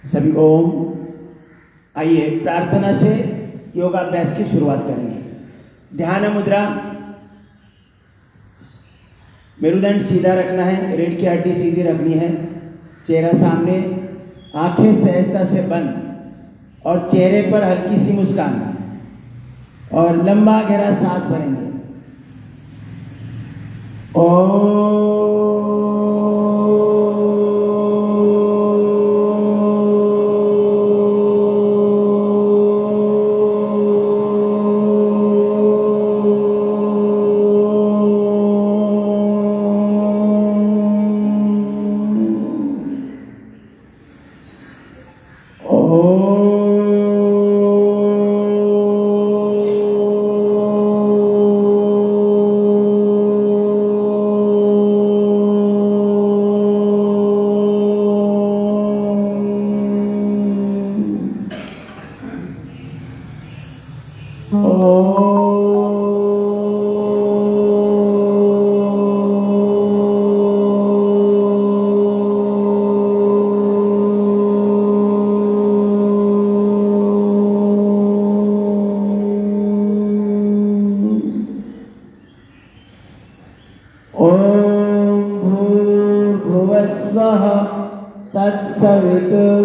सभी को आइए प्रार्थना से योगाभ्यास की शुरुआत करेंगे। ध्यान मुद्रा, मेरुदंड सीधा रखना है, रीढ़ की हड्डी सीधी रखनी है, चेहरा सामने, आंखें सहजता से बंद और चेहरे पर हल्की सी मुस्कान और लंबा गहरा सांस भरेंगे।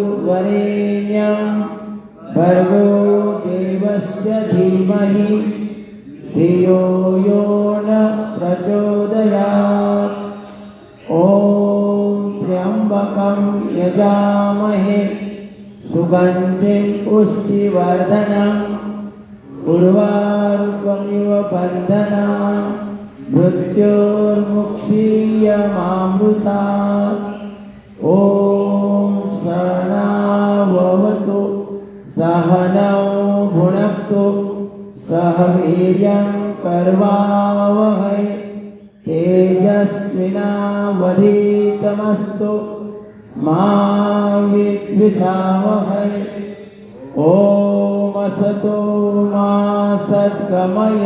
तत्सवितुर्वरेण्यं भर्गो देवस्य धीमहि धियो यो न प्रचोदयात्। ॐ त्र्यम्बकं यजामहे सुगन्धिं पुष्टिवर्धनम् उर्वारुकमिव बन्धनान् मृत्योर्मुक्षीयमामृतात्। ॐ सहनाववतु सहनौ भुनक्तु सह वीर्यं करवावहै तेजस्विनावधीतमस्तु मा विद्विषावहै। ॐ असतो मा सद्गमय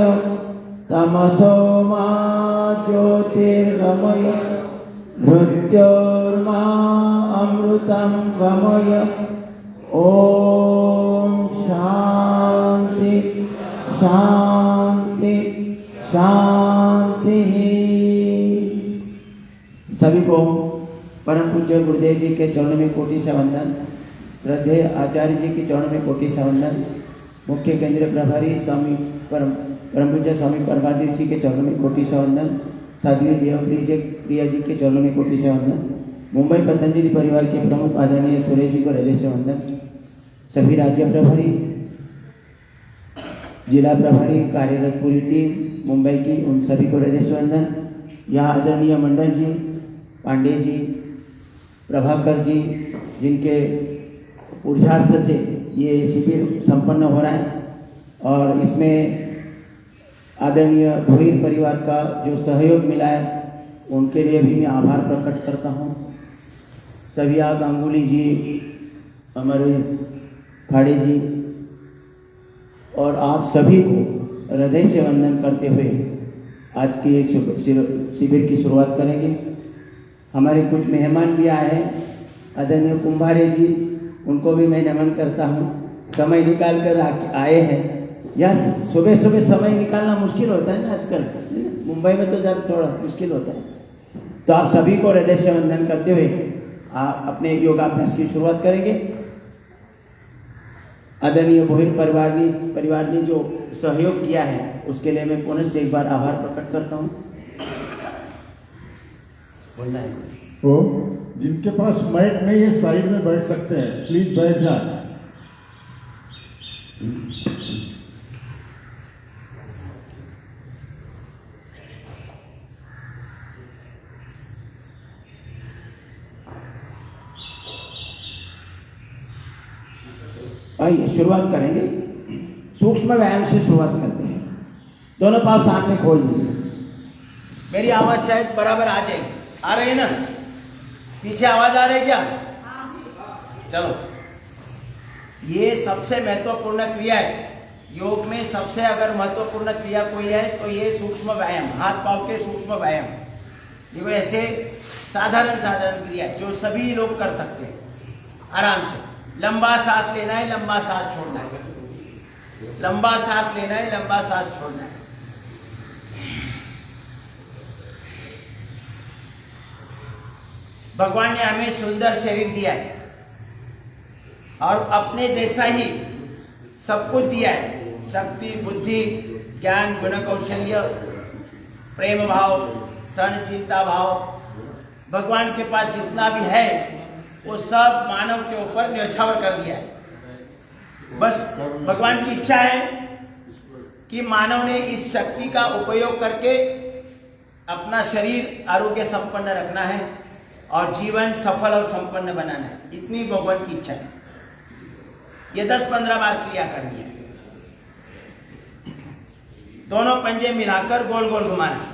तमसो मा ज्योतिर्गमय मृत्योर्मा अमृतं गमय। ॐ शांति शांति शांति। सभी को परम पूज्य गुरुदेव जी के चरणों में कोटि से वंदन, श्रद्धेय आचार्य जी के चरणों में कोटि से वंदन, मुख्य केंद्रीय प्रभारी स्वामी परम पूज्य स्वामी परमादेव जी के चरणों में कोटि से वंदन, साध्वी देवप्रिया जी के चरणों में कोटि से वंदन, मुंबई पतंजलि परिवार के प्रमुख आदरणीय सुरेश जी को हृदय से वंदन, सभी राज्य प्रभारी, जिला प्रभारी, कार्यरत पूरी टीम मुंबई की, उन सभी को हृदय से वंदन। यहाँ आदरणीय मंडल जी, पांडे जी, प्रभाकर जी, जिनके पुरुषार्थ से ये शिविर संपन्न हो रहा है और इसमें आदरणीय भोईर परिवार का जो सहयोग मिला है उनके लिए भी मैं आभार प्रकट करता हूँ। सभी आप गांगुली जी, हमारे खाड़े जी और आप सभी को हृदय से वंदन करते हुए आज की एक शिविर की शुरुआत करेंगे। हमारे कुछ मेहमान भी आए हैं, आदरणीय कुंभारे जी, उनको भी मैं नमन करता हूँ, समय निकाल कर आए हैं। यह सुबह सुबह समय निकालना मुश्किल होता है ना आजकल, मुंबई में तो ज़रा थोड़ा मुश्किल होता है। तो आप सभी को हृदय से वंदन करते हुए आप अपने योगाभ्यास की शुरुआत करेंगे। आदरणीय भोईर परिवार ने जो सहयोग किया है उसके लिए मैं पुनः से एक बार आभार प्रकट करता हूँ। बोलना है तो जिनके पास मैट नहीं है साइड में बैठ सकते हैं, प्लीज बैठ जाए। आइए शुरुआत करेंगे, सूक्ष्म व्यायाम से शुरुआत करते हैं। दोनों पांव सामने खोल दीजिए। मेरी आवाज शायद बराबर आ जाएगी, आ रही है ना? पीछे आवाज आ रही है क्या? चलो, ये सबसे महत्वपूर्ण क्रिया है योग में। सबसे अगर महत्वपूर्ण क्रिया कोई है तो ये सूक्ष्म व्यायाम, हाथ पांव के सूक्ष्म व्यायाम। ये ऐसे साधारण क्रिया है जो सभी लोग कर सकते हैं आराम से। लंबा सांस लेना है, लंबा सांस छोड़ना है, लंबा सांस लेना है, लंबा सांस छोड़ना है। भगवान ने हमें सुंदर शरीर दिया है और अपने जैसा ही सब कुछ दिया है, शक्ति, बुद्धि, ज्ञान, गुण, कौशल्य, प्रेम भाव, सहनशीलता भाव। भगवान के पास जितना भी है वो सब मानव के ऊपर न्यौछावर कर दिया है। बस भगवान की इच्छा है कि मानव ने इस शक्ति का उपयोग करके अपना शरीर आरोग्य संपन्न रखना है और जीवन सफल और संपन्न बनाना है। इतनी भगवान की इच्छा है। ये 10-15 बार क्रिया करनी है। दोनों पंजे मिलाकर गोल गोल घुमाना,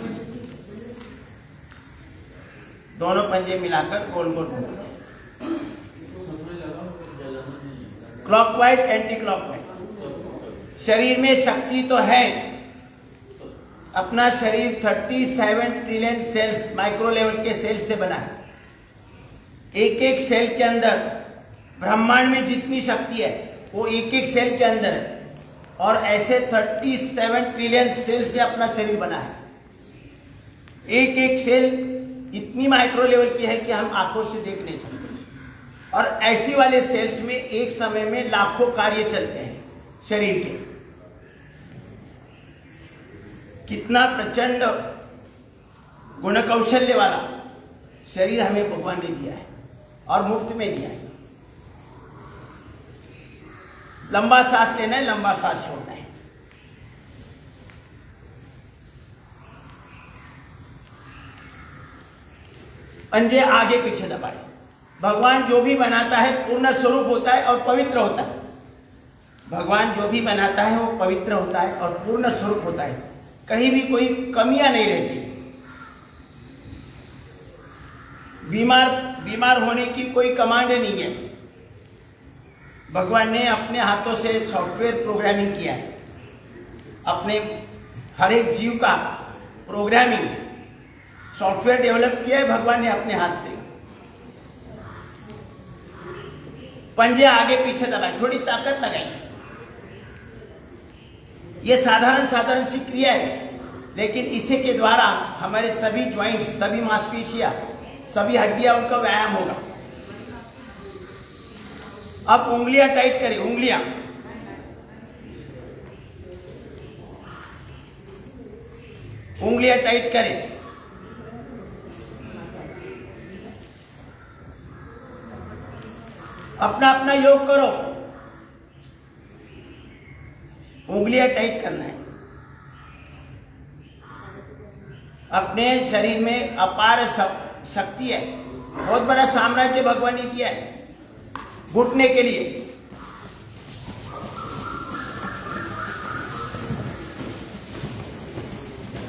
दोनों पंजे मिलाकर गोल गोल घुमाना, क्लॉकवाइज, एंटी क्लॉकवाइज। शरीर में शक्ति तो है। अपना शरीर 37 ट्रिलियन सेल्स, माइक्रो लेवल के सेल्स से बना है। एक एक सेल के अंदर ब्रह्मांड में जितनी शक्ति है वो एक एक सेल के अंदर है और ऐसे 37 ट्रिलियन सेल से अपना शरीर बना है। एक एक सेल इतनी माइक्रो लेवल की है कि हम आंखों से देख नहीं सकते और ऐसी वाले सेल्स में एक समय में लाखों कार्य चलते हैं शरीर के। कितना प्रचंड गुण कौशल्य वाला शरीर हमें भगवान ने दिया है और मुफ्त में दिया है। लंबा सांस लेना है, लंबा सांस छोड़ना है। पंजे आगे पीछे दबाए। भगवान जो भी बनाता है पूर्ण स्वरूप होता है और पवित्र होता है। भगवान जो भी बनाता है वो पवित्र होता है और पूर्ण स्वरूप होता है। कहीं भी कोई कमियां नहीं रहती। बीमार होने की कोई कमांड नहीं है। भगवान ने अपने हाथों से सॉफ्टवेयर प्रोग्रामिंग किया है। अपने हर एक जीव का प्रोग्रामिंग सॉफ्टवेयर डेवलप किया है भगवान ने अपने हाथ से। पंजे आगे पीछे दबाए, थोड़ी ताकत लगाई। ये साधारण सी क्रिया है, लेकिन इसी के द्वारा हमारे सभी ज्वाइंट्स, सभी मांसपेशियां, सभी हड्डियां, उनका व्यायाम होगा। अब उंगलियां टाइट करें, उंगलियां टाइट करें। अपना अपना योग करो। उंगलियां टाइट करना है। अपने शरीर में अपार शक्ति है। बहुत बड़ा साम्राज्य भगवान ने दिया है घुटने के लिए।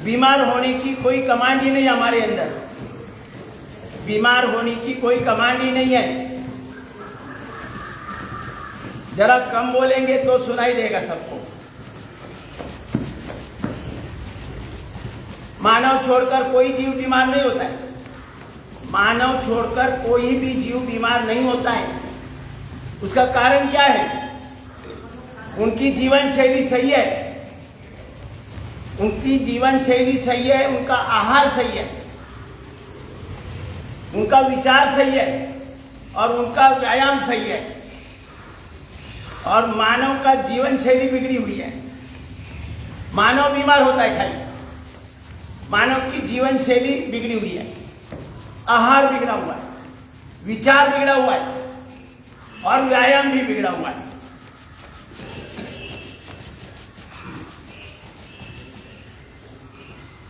बीमार होने की कोई कमांड ही नहीं हमारे अंदर। बीमार होने की कोई कमांड ही नहीं है। जरा कम बोलेंगे तो सुनाई देगा सबको। मानव छोड़कर कोई जीव बीमार नहीं होता है। मानव छोड़कर कोई भी जीव बीमार नहीं होता है। उसका कारण क्या है? उनकी जीवन शैली सही है। उनकी जीवन शैली सही है, उनका आहार सही है, उनका विचार सही है और उनका व्यायाम सही है। और मानव का जीवन शैली बिगड़ी हुई है। मानव बीमार होता है खाली। मानव की जीवन शैली बिगड़ी हुई है, आहार बिगड़ा हुआ है, विचार बिगड़ा हुआ है और व्यायाम भी बिगड़ा हुआ है।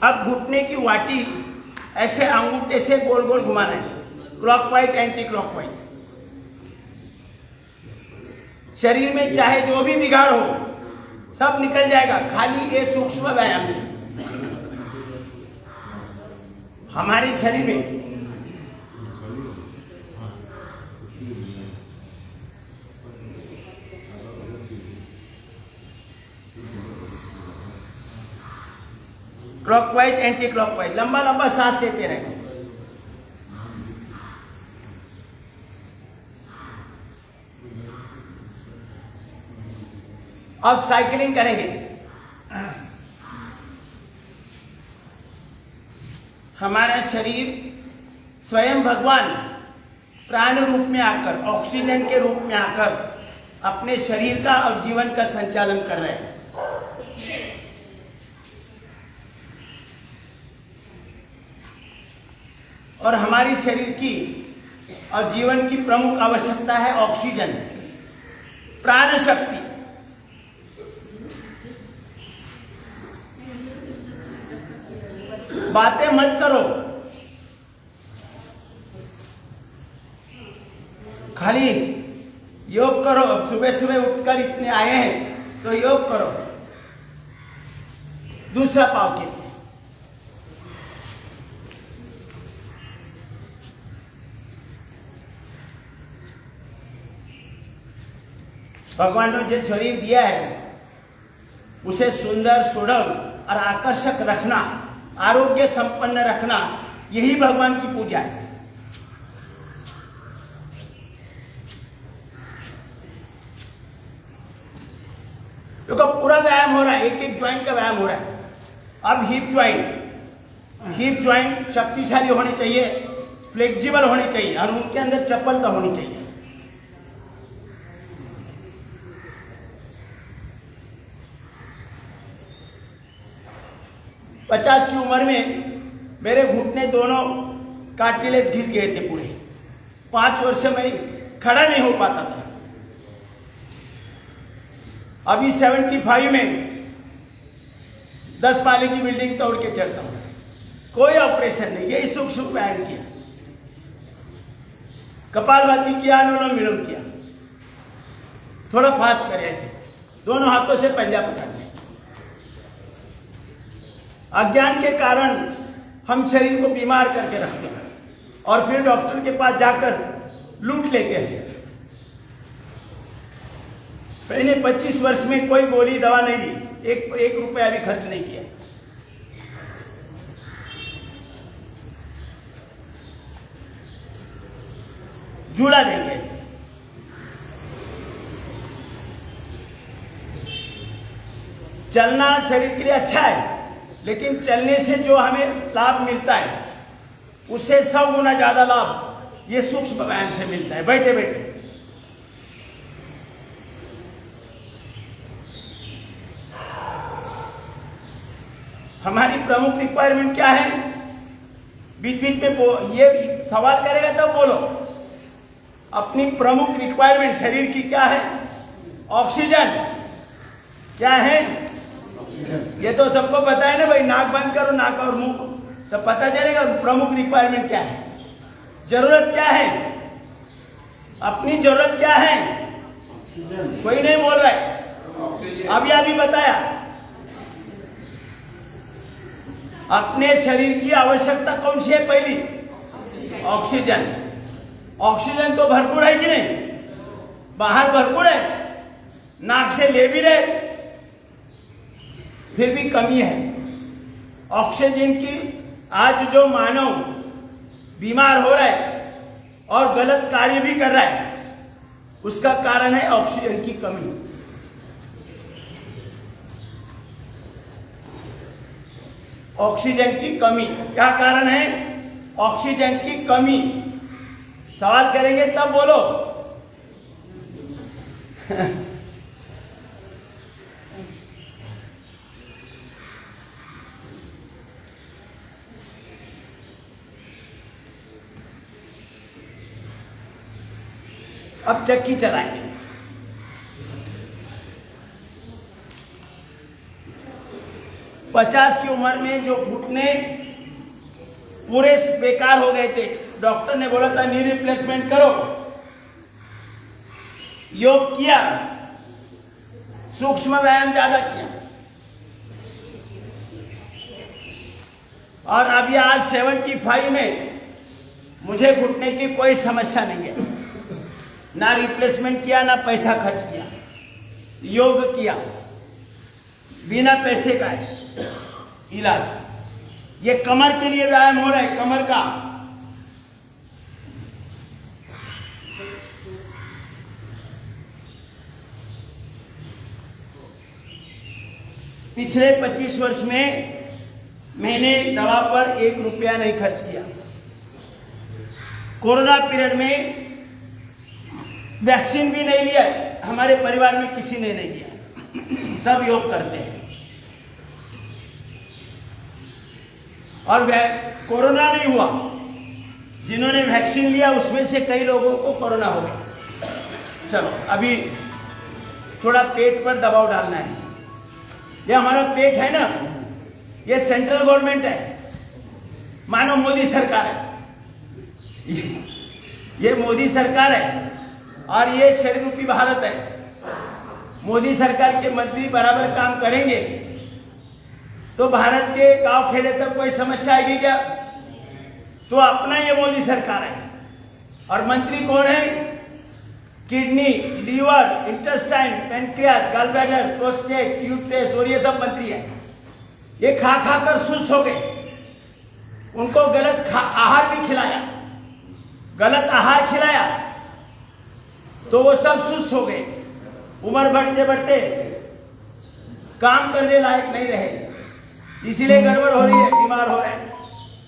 अब घुटने की वाटी ऐसे अंगूठे से गोल गोल घुमाना है, क्लॉकवाइज, एंटी क्लॉकवाइज। शरीर में चाहे जो भी बिगाड़ हो सब निकल जाएगा, खाली ये सूक्ष्म व्यायाम से। हमारे शरीर में क्लॉकवाइज, एंटी क्लॉकवाइज, लंबा लंबा सांस लेते रहें। अब साइकिलिंग करेंगे। हमारा शरीर स्वयं भगवान प्राण रूप में आकर, ऑक्सीजन के रूप में आकर अपने शरीर का और जीवन का संचालन कर रहे हैं। और हमारी शरीर की और जीवन की प्रमुख आवश्यकता है ऑक्सीजन, प्राण शक्ति। बातें मत करो, खाली योग करो। अब सुबह सुबह उठकर इतने आए हैं तो योग करो दूसरा पाव के लिए। भगवान ने जो शरीर दिया है उसे सुंदर, सुडौल और आकर्षक रखना, आरोग्य संपन्न रखना, यही भगवान की पूजा है। देखो पूरा व्यायाम हो रहा है, एक एक ज्वाइंट का व्यायाम हो रहा है। अब हिप ज्वाइंट शक्तिशाली होने चाहिए, फ्लेक्सिबल होने चाहिए और उनके अंदर चपलता होनी चाहिए। पचास की उम्र में मेरे घुटने दोनों कार्टिलेज घिस गए थे पूरे। 5 वर्ष में खड़ा नहीं हो पाता था। अभी 75 में 10 माले की बिल्डिंग तोड़ के चढ़ता हूं, कोई ऑपरेशन नहीं। यही सूक्ष्म व्यायाम किया, कपालभाति किया, अनुलोम विलोम किया, थोड़ा फास्ट करे ऐसे, दोनों हाथों से पंजा पकड़ने। अज्ञान के कारण हम शरीर को बीमार करके रखते हैं और फिर डॉक्टर के पास जाकर लूट लेते हैं। मैंने 25 वर्ष में कोई गोली दवा नहीं ली, एक रुपया भी खर्च नहीं किया। जुड़ा देंगे ऐसे। चलना शरीर के लिए अच्छा है, लेकिन चलने से जो हमें लाभ मिलता है उससे 100 गुना ज्यादा लाभ ये सूक्ष्म व्यायाम से मिलता है, बैठे बैठे। हमारी प्रमुख रिक्वायरमेंट क्या है? बीच बीच में ये सवाल करेगा तब बोलो। अपनी प्रमुख रिक्वायरमेंट शरीर की क्या है? ऑक्सीजन। क्या है? ये तो सबको पता है ना भाई। नाक बंद करो, नाक और मुंह, तो पता चलेगा प्रमुख रिक्वायरमेंट क्या है, जरूरत क्या है, अपनी जरूरत क्या है। कोई नहीं बोल रहा है। अभी बताया, अपने शरीर की आवश्यकता कौन सी है? पहली ऑक्सीजन। ऑक्सीजन तो भरपूर है कि नहीं? बाहर भरपूर है, नाक से ले भी रहे, फिर भी कमी है ऑक्सीजन की। आज जो मानव बीमार हो रहा है और गलत कार्य भी कर रहा है, उसका कारण है ऑक्सीजन की कमी। ऑक्सीजन की कमी क्या कारण है? ऑक्सीजन की कमी। सवाल करेंगे तब बोलो। अब चक्की चलाएंगे। पचास की उम्र में जो घुटने पूरे बेकार हो गए थे, डॉक्टर ने बोला था नी रिप्लेसमेंट करो। योग किया, सूक्ष्म व्यायाम ज्यादा किया, और अभी आज 75 में मुझे घुटने की कोई समस्या नहीं है। ना रिप्लेसमेंट किया, ना पैसा खर्च किया, योग किया, बिना पैसे का है इलाज। ये कमर के लिए व्यायाम हो रहा है, कमर का। पिछले 25 वर्ष में मैंने दवा पर 1 रुपया नहीं खर्च किया। कोरोना पीरियड में वैक्सीन भी नहीं लिया, हमारे परिवार में किसी ने नहीं लिया, सब योग करते हैं। और कोरोना नहीं हुआ, जिन्होंने वैक्सीन लिया उसमें से कई लोगों को कोरोना हो गया। चलो अभी थोड़ा पेट पर दबाव डालना है। ये हमारा पेट है ना, ये सेंट्रल गवर्नमेंट है, मानो मोदी सरकार है। ये मोदी सरकार है और ये शरीर रूपी भारत है। मोदी सरकार के मंत्री बराबर काम करेंगे तो भारत के गांव खेड़े तक कोई समस्या आएगी क्या? तो अपना ये मोदी सरकार है। और मंत्री कौन है? Kidney, liver, intestine, pancreas, gallbladder, prostate, uterus और ये सब मंत्री है। ये खा खा कर सुस्त हो गए, उनको गलत आहार भी खिलाया, गलत आहार खिलाया तो वो सब सुस्त हो गए। उम्र बढ़ते बढ़ते काम करने लायक नहीं रहे, इसीलिए गड़बड़ हो रही है, बीमार हो रहा है।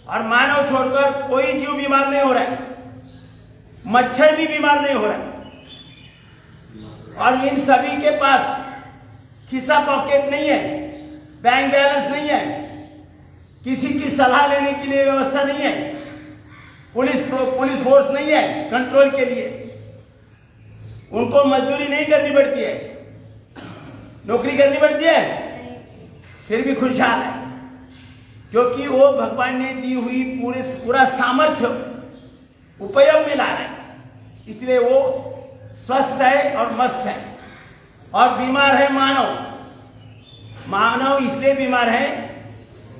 और मानव छोड़कर कोई जीव बीमार नहीं हो रहा है, मच्छर भी बीमार नहीं हो रहा है। और इन सभी के पास खिसा पॉकेट नहीं है, बैंक बैलेंस नहीं है, किसी की सलाह लेने के लिए व्यवस्था नहीं है, पुलिस फोर्स नहीं है कंट्रोल के लिए, उनको मजदूरी नहीं करनी पड़ती है, नौकरी करनी पड़ती है, फिर भी खुशहाल है, क्योंकि वो भगवान ने दी हुई पूरा सामर्थ्य उपयोग में ला रहे हैं। इसलिए वो स्वस्थ है और मस्त है। और बीमार है मानव इसलिए बीमार है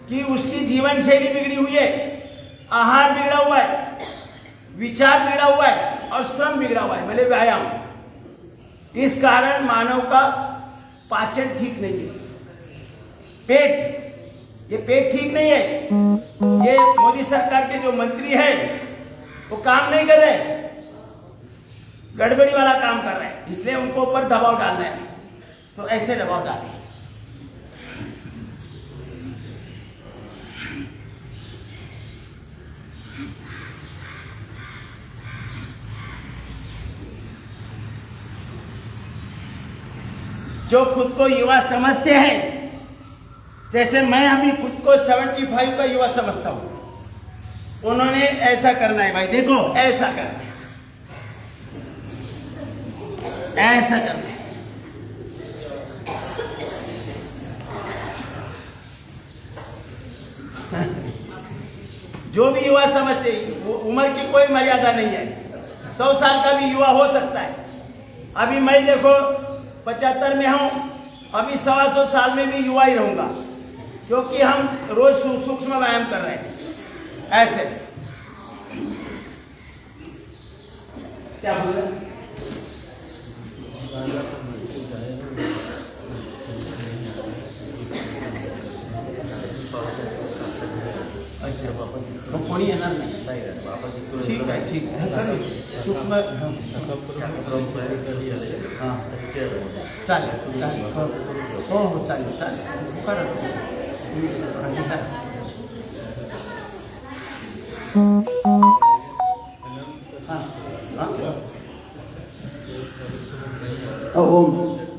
कि उसकी जीवन शैली बिगड़ी हुई है, आहार बिगड़ा हुआ है, विचार बिगड़ा हुआ है और श्रम बिगड़ा हुआ है, मतलब व्यायाम। इस कारण मानव का पाचन ठीक नहीं है। ये पेट ठीक नहीं है। ये मोदी सरकार के जो मंत्री हैं वो काम नहीं कर रहे, गड़बड़ी वाला काम कर रहे हैं, इसलिए उनको ऊपर दबाव डालना है। तो ऐसे दबाव डालिए। जो खुद को युवा समझते हैं, जैसे मैं अभी खुद को 75 का युवा समझता हूं, उन्होंने ऐसा करना है भाई, देखो ऐसा करना है, ऐसा करना है। जो भी युवा समझते, उम्र की कोई मर्यादा नहीं है, 100 साल का भी युवा हो सकता है। अभी मैं देखो 75 में हूं, अभी 125 साल में भी युवा ही रहूंगा, क्योंकि हम रोज सूक्ष्म व्यायाम कर रहे हैं। ऐसे क्या बोल रहे? तो कोणी येणार नाही, ठीक आहे, ठीक आहे, सूक्ष्म हां चालेल चालेल, हो हो चालेल चालेल, करा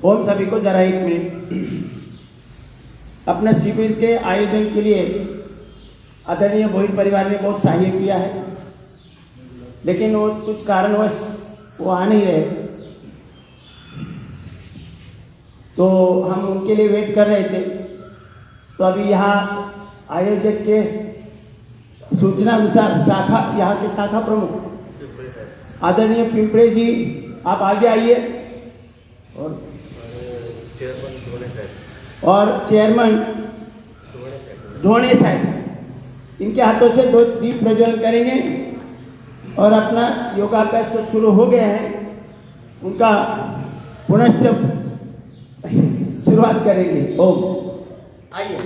ओम सभी को जरा 1 मिनट। अपने शिविर के आयोजन के लिए आदरणीय भोईर परिवार ने बहुत सहायता किया है, लेकिन वो कुछ कारणवश वो आ नहीं रहे, तो हम उनके लिए वेट कर रहे थे। तो अभी यहाँ आयोजक के सूचना अनुसार यहाँ के शाखा प्रमुख आदरणीय पिंपड़े जी, आप आगे आइए, और चेयरमैन ढोणे साहब इनके हाथों से 2 दीप प्रज्वलन करेंगे और अपना योगाभ्यास तो शुरू हो गया है, उनका पुनश्च शुरुआत करेंगे। ओम आइए।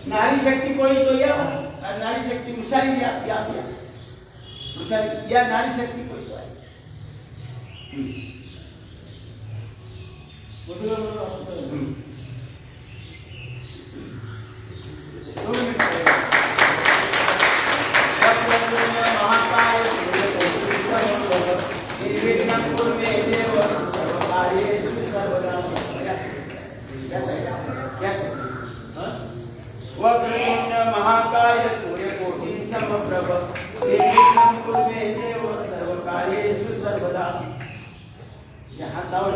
नारी शक्ति कोई तो या नारी शक्ति उषारी या उषारी या नारी शक्ति कोई तो आहे. महाकाय निर्विघ्नं मे देव सर्वकार्येषु सर्वदा. वक्रतुंड महाकाय सूर्यकोटि समप्रभ निर्विघ्नं कुरु मे देव सर्वकार्येषु सर्वदा. यहाँ तावल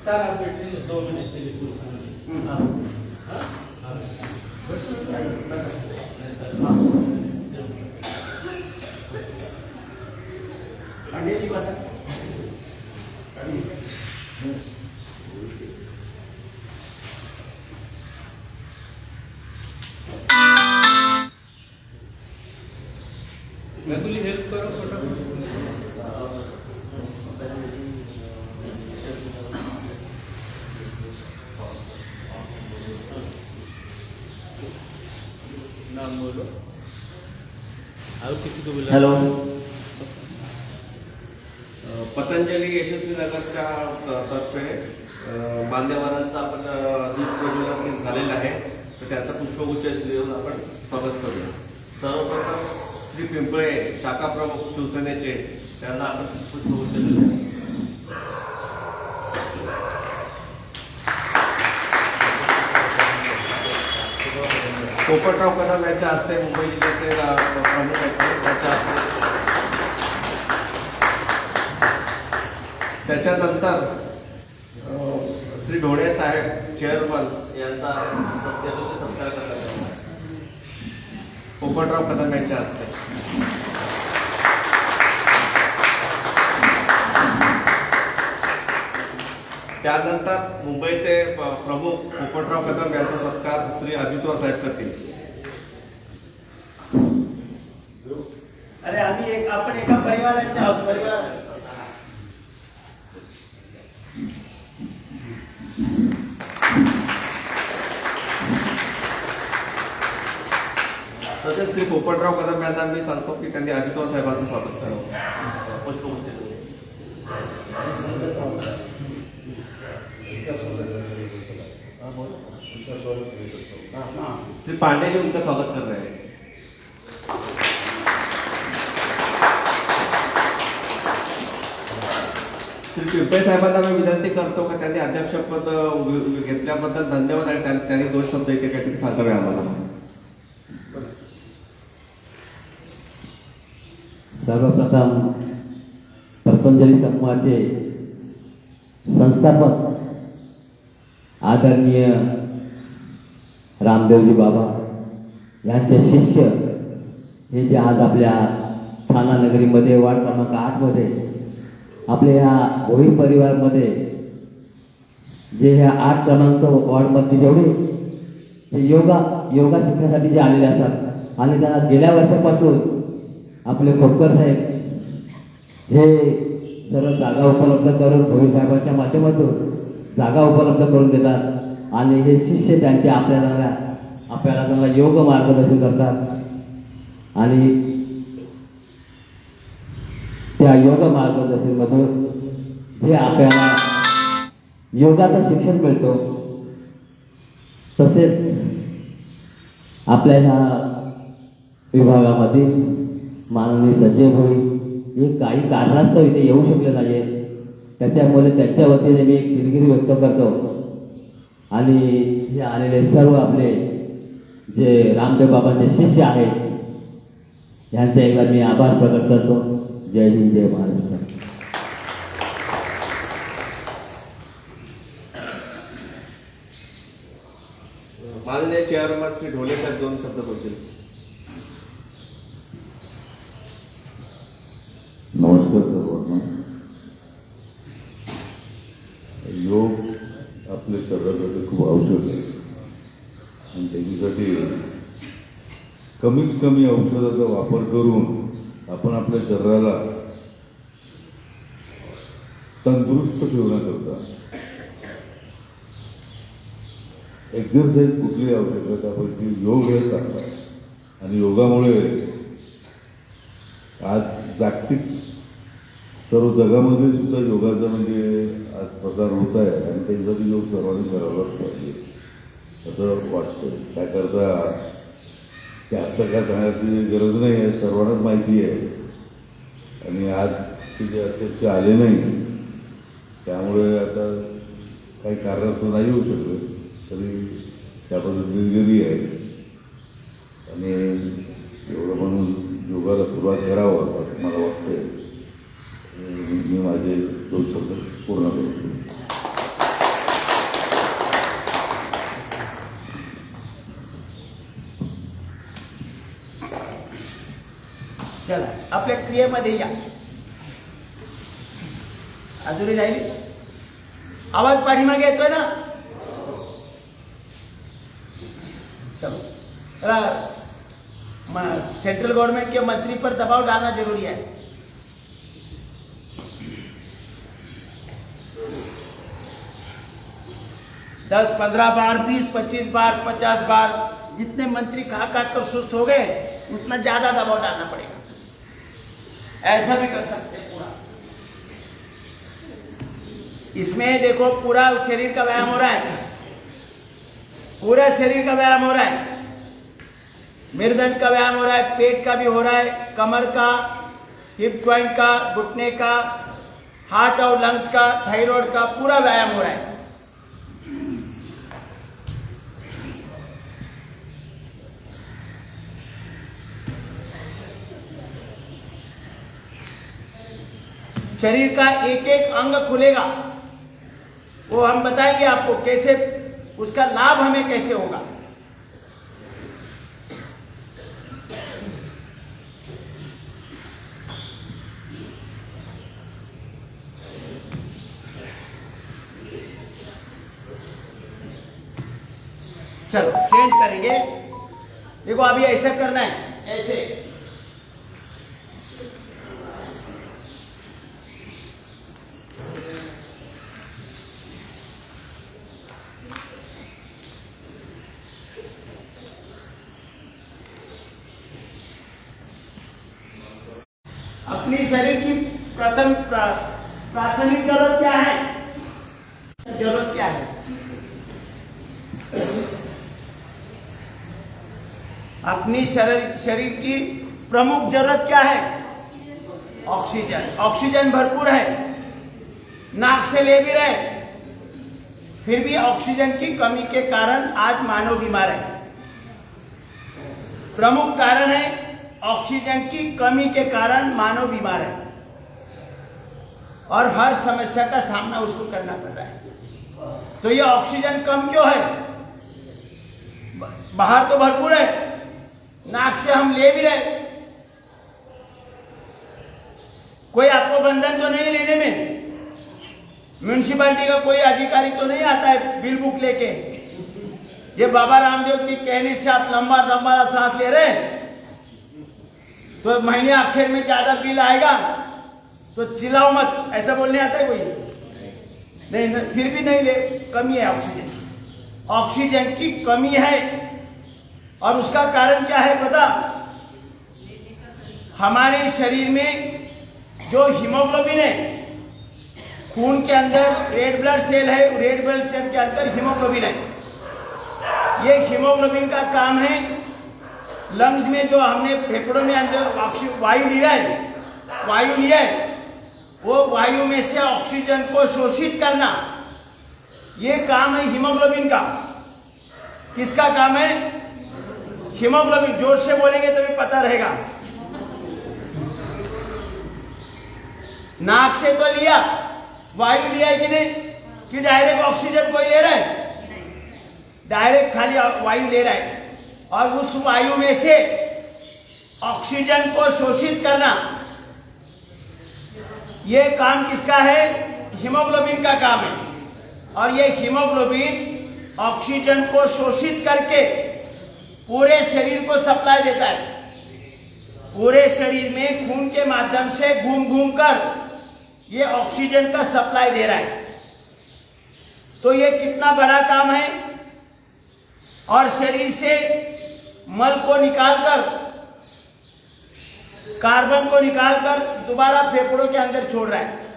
सर आप बैठिए 2 मिनट के लिए अंडे जी बसा. मैं तुझे हेल्प करो फटाफट. नाम बोलो. और किसी को बुला. हॅलो. पतंजली यशस्वी नगरच्या तर्फे मान्यवरांचं आपण दूध प्रज्वलन झालेलं आहे, तर त्याचा पुष्पगुच्छ देऊन आपण स्वागत करूया. सर्वप्रथम श्री पिंपळे शाखा प्रमुख शिवसेनेचे त्यांना आपण पुष्पगुच्छ दिले. पोपटराव कदम यांच्या हस्ते मुंबई जिल्ह्याचे प्रमुख आहेत त्याच्या हस्ते. त्याच्यानंतर श्री ढोणे साहेब चेअरमन यांचा सत्कार करण्यात आला पोपटराव कदम यांच्या हस्ते. त्यानंतर मुंबईचे प्रमुख पोपटराव कदम यांचा सत्कार श्री अजितवार साहेब करतील. अरे आम्ही आपण एका परिवाराचे आहोत. परिवार तसेच श्री पोपटराव कदम यांना मी सांगतो की त्यांनी अजितवार साहेबांचं स्वागत करावं. पुष्पगुच्छ. श्री पांडे जी उनका स्वागत कर रहे हैं. श्री पिंपळे साहेबांना मी विनंती करतो की त्यांनी अध्यक्षपद घेतल्याबद्दल धन्यवाद आणि त्यांनी 2 शब्द इथे काहीतरी सांगावे आम्हाला. सर्वप्रथम पतंजली समूहाचे संस्थापक आदरणीय रामदेवजी बाबा यांचे शिष्य हे जे आज आपल्या ठाणा नगरीमध्ये वार्ड क्रमांक 8 मध्ये आपल्या या भोई परिवारमध्ये जे ह्या 8 क्रमांक वॉर्डमध्ये जेवढे जे योगा शिकण्यासाठी जे आलेले असतात आणि त्यांना गेल्या वर्षापासून आपले खोपकर साहेब हे सर्व जागा उपलब्ध करून भोई साहेबांच्या माध्यमातून जागा उपलब्ध करून देतात आणि हे शिष्य त्यांचे आपल्याला योग मार्गदर्शन करतात. आणि त्या योग मार्गदर्शनमधून जे आपल्याला योगाचं शिक्षण मिळतो, तसेच आपल्या ह्या विभागामध्ये माननीय संजय भोई हे काही कारणास्तव इथे येऊ शकले नाही, त्याच्यामुळे त्यांच्या वतीने मी एक दिलगिरी व्यक्त करतो आणि हे आलेले सर्व आपले जे रामदेव बाबांचे शिष्य आहेत यांचे एकदा मी आभार प्रकट करतो. जय हिंद, जय महाराष्ट्र. माननीय चेअरमन श्री ढोलेकर 2 शब्द बोलतील. नमस्कार सर्वांना. योग आपल्या शरीरासाठी खूप आवश्यक आहे आणि त्याच्यासाठी कमीत कमी औषधाचा वापर करून आपण आपल्या शरीराला तंदुरुस्त ठेवण्याकरता एक्झरसाईज कुठली आवश्यक आहे त्यापैकी योग हे चांगला आहे. आणि योगामुळे आज जागतिक सर्व जगामध्ये सुद्धा योगाचा म्हणजे आज प्रसार होत आहे आणि त्याच्यासाठी योग सर्वांनी करायलाच पाहिजे असं वाटतं. त्याकरता त्याचं काय सांगायची गरज नाही आहे, सर्वांनाच माहिती आहे. आणि आज तिचे अध्यक्ष आले नाही त्यामुळे आता काही कारणास्तव नाही होऊ शकले तरी त्याबद्दल दिलगिरी आहे. आणि एवढं म्हणून योगाला सुरुवात करावं असं मला वाटतं. मी माझे 2 शब्द पूर्ण करतो. चला आपल्या क्रियेमध्ये या. अजूनही राहिली आवाज पाठीमागे येतोय ना. चलो सेंट्रल गवर्नमेंट के मंत्री पर दबाव डालना जरूरी है. दस 15 बार 20 25 बार 50 बार जितने मंत्री खा कर सुस्त हो गए उतना ज्यादा दबाव डालना पड़ेगा. ऐसा भी कर सकते हैं पूरा. इसमें देखो पूरा शरीर का व्यायाम हो रहा है, पूरा शरीर का व्यायाम हो रहा है. मेरुदंड का व्यायाम हो रहा है, पेट का भी हो रहा है, कमर का, हिप ज्वाइंट का, घुटने का, हार्ट और लंग्स का, थायराइड का पूरा व्यायाम हो रहा है. शरीर का एक एक अंग खुलेगा, वो हम बताएंगे आपको कैसे, उसका लाभ हमें कैसे होगा. चलो चेंज करेंगे. देखो अभी ऐसा करना है, ऐसे अपनी शरीर की प्राथमिक जरूरत क्या है, जरूरत क्या है. अपनी शरीर की प्रमुख जरूरत क्या है, ऑक्सीजन. ऑक्सीजन भरपूर है, नाक से ले भी रहे, फिर भी ऑक्सीजन की कमी के कारण आज मानव बीमार है. प्रमुख कारण है ऑक्सीजन की कमी के कारण मानव बीमार है और हर समस्या का सामना उसको करना पड़ रहा है. तो ये ऑक्सीजन कम क्यों है, बाहर तो भरपूर है, नाक से हम ले भी रहे. कोई आपको बंधन तो नहीं लेने में, म्यूनिसिपैलिटी का कोई अधिकारी तो नहीं आता है बिल बुक लेके. ये बाबा रामदेव की कहने से आप लंबा लंबा सांस ले रहे हैं तो महीने आखिर में ज्यादा बिल आएगा तो चिल्लाओ मत, ऐसा बोलने आता है कोई नहीं, फिर भी नहीं ले. कमी है ऑक्सीजन, ऑक्सीजन की कमी है. और उसका कारण क्या है पता, हमारे शरीर में जो हीमोग्लोबिन है, खून के अंदर रेड ब्लड सेल है, रेड ब्लड सेल के अंदर हीमोग्लोबिन है। ये हीमोग्लोबिन का काम है लंग्स में जो हमने फेफड़ों में अंदर वायु लिया है, वो वायु में से ऑक्सीजन को शोषित करना, ये काम है हीमोग्लोबिन का। किसका काम है? हीमोग्लोबिन। जोर से बोलेंगे तभी पता रहेगा। नाक से तो लिया, वायु लिया है कि नहीं, कि डायरेक्ट ऑक्सीजन कोई ले रहा है? डायरेक्ट खाली वायु ले रहा है, और उस वायु में से ऑक्सीजन को शोषित करना, यह काम किसका है? हीमोग्लोबिन का काम है। और यह हीमोग्लोबिन ऑक्सीजन को शोषित करके पूरे शरीर को सप्लाई देता है। पूरे शरीर में खून के माध्यम से घूम घूम कर ये ऑक्सीजन का सप्लाई दे रहा है। तो ये कितना बड़ा काम है। और शरीर से मल को निकालकर, कार्बन को निकालकर दोबारा फेफड़ों के अंदर छोड़ रहा है।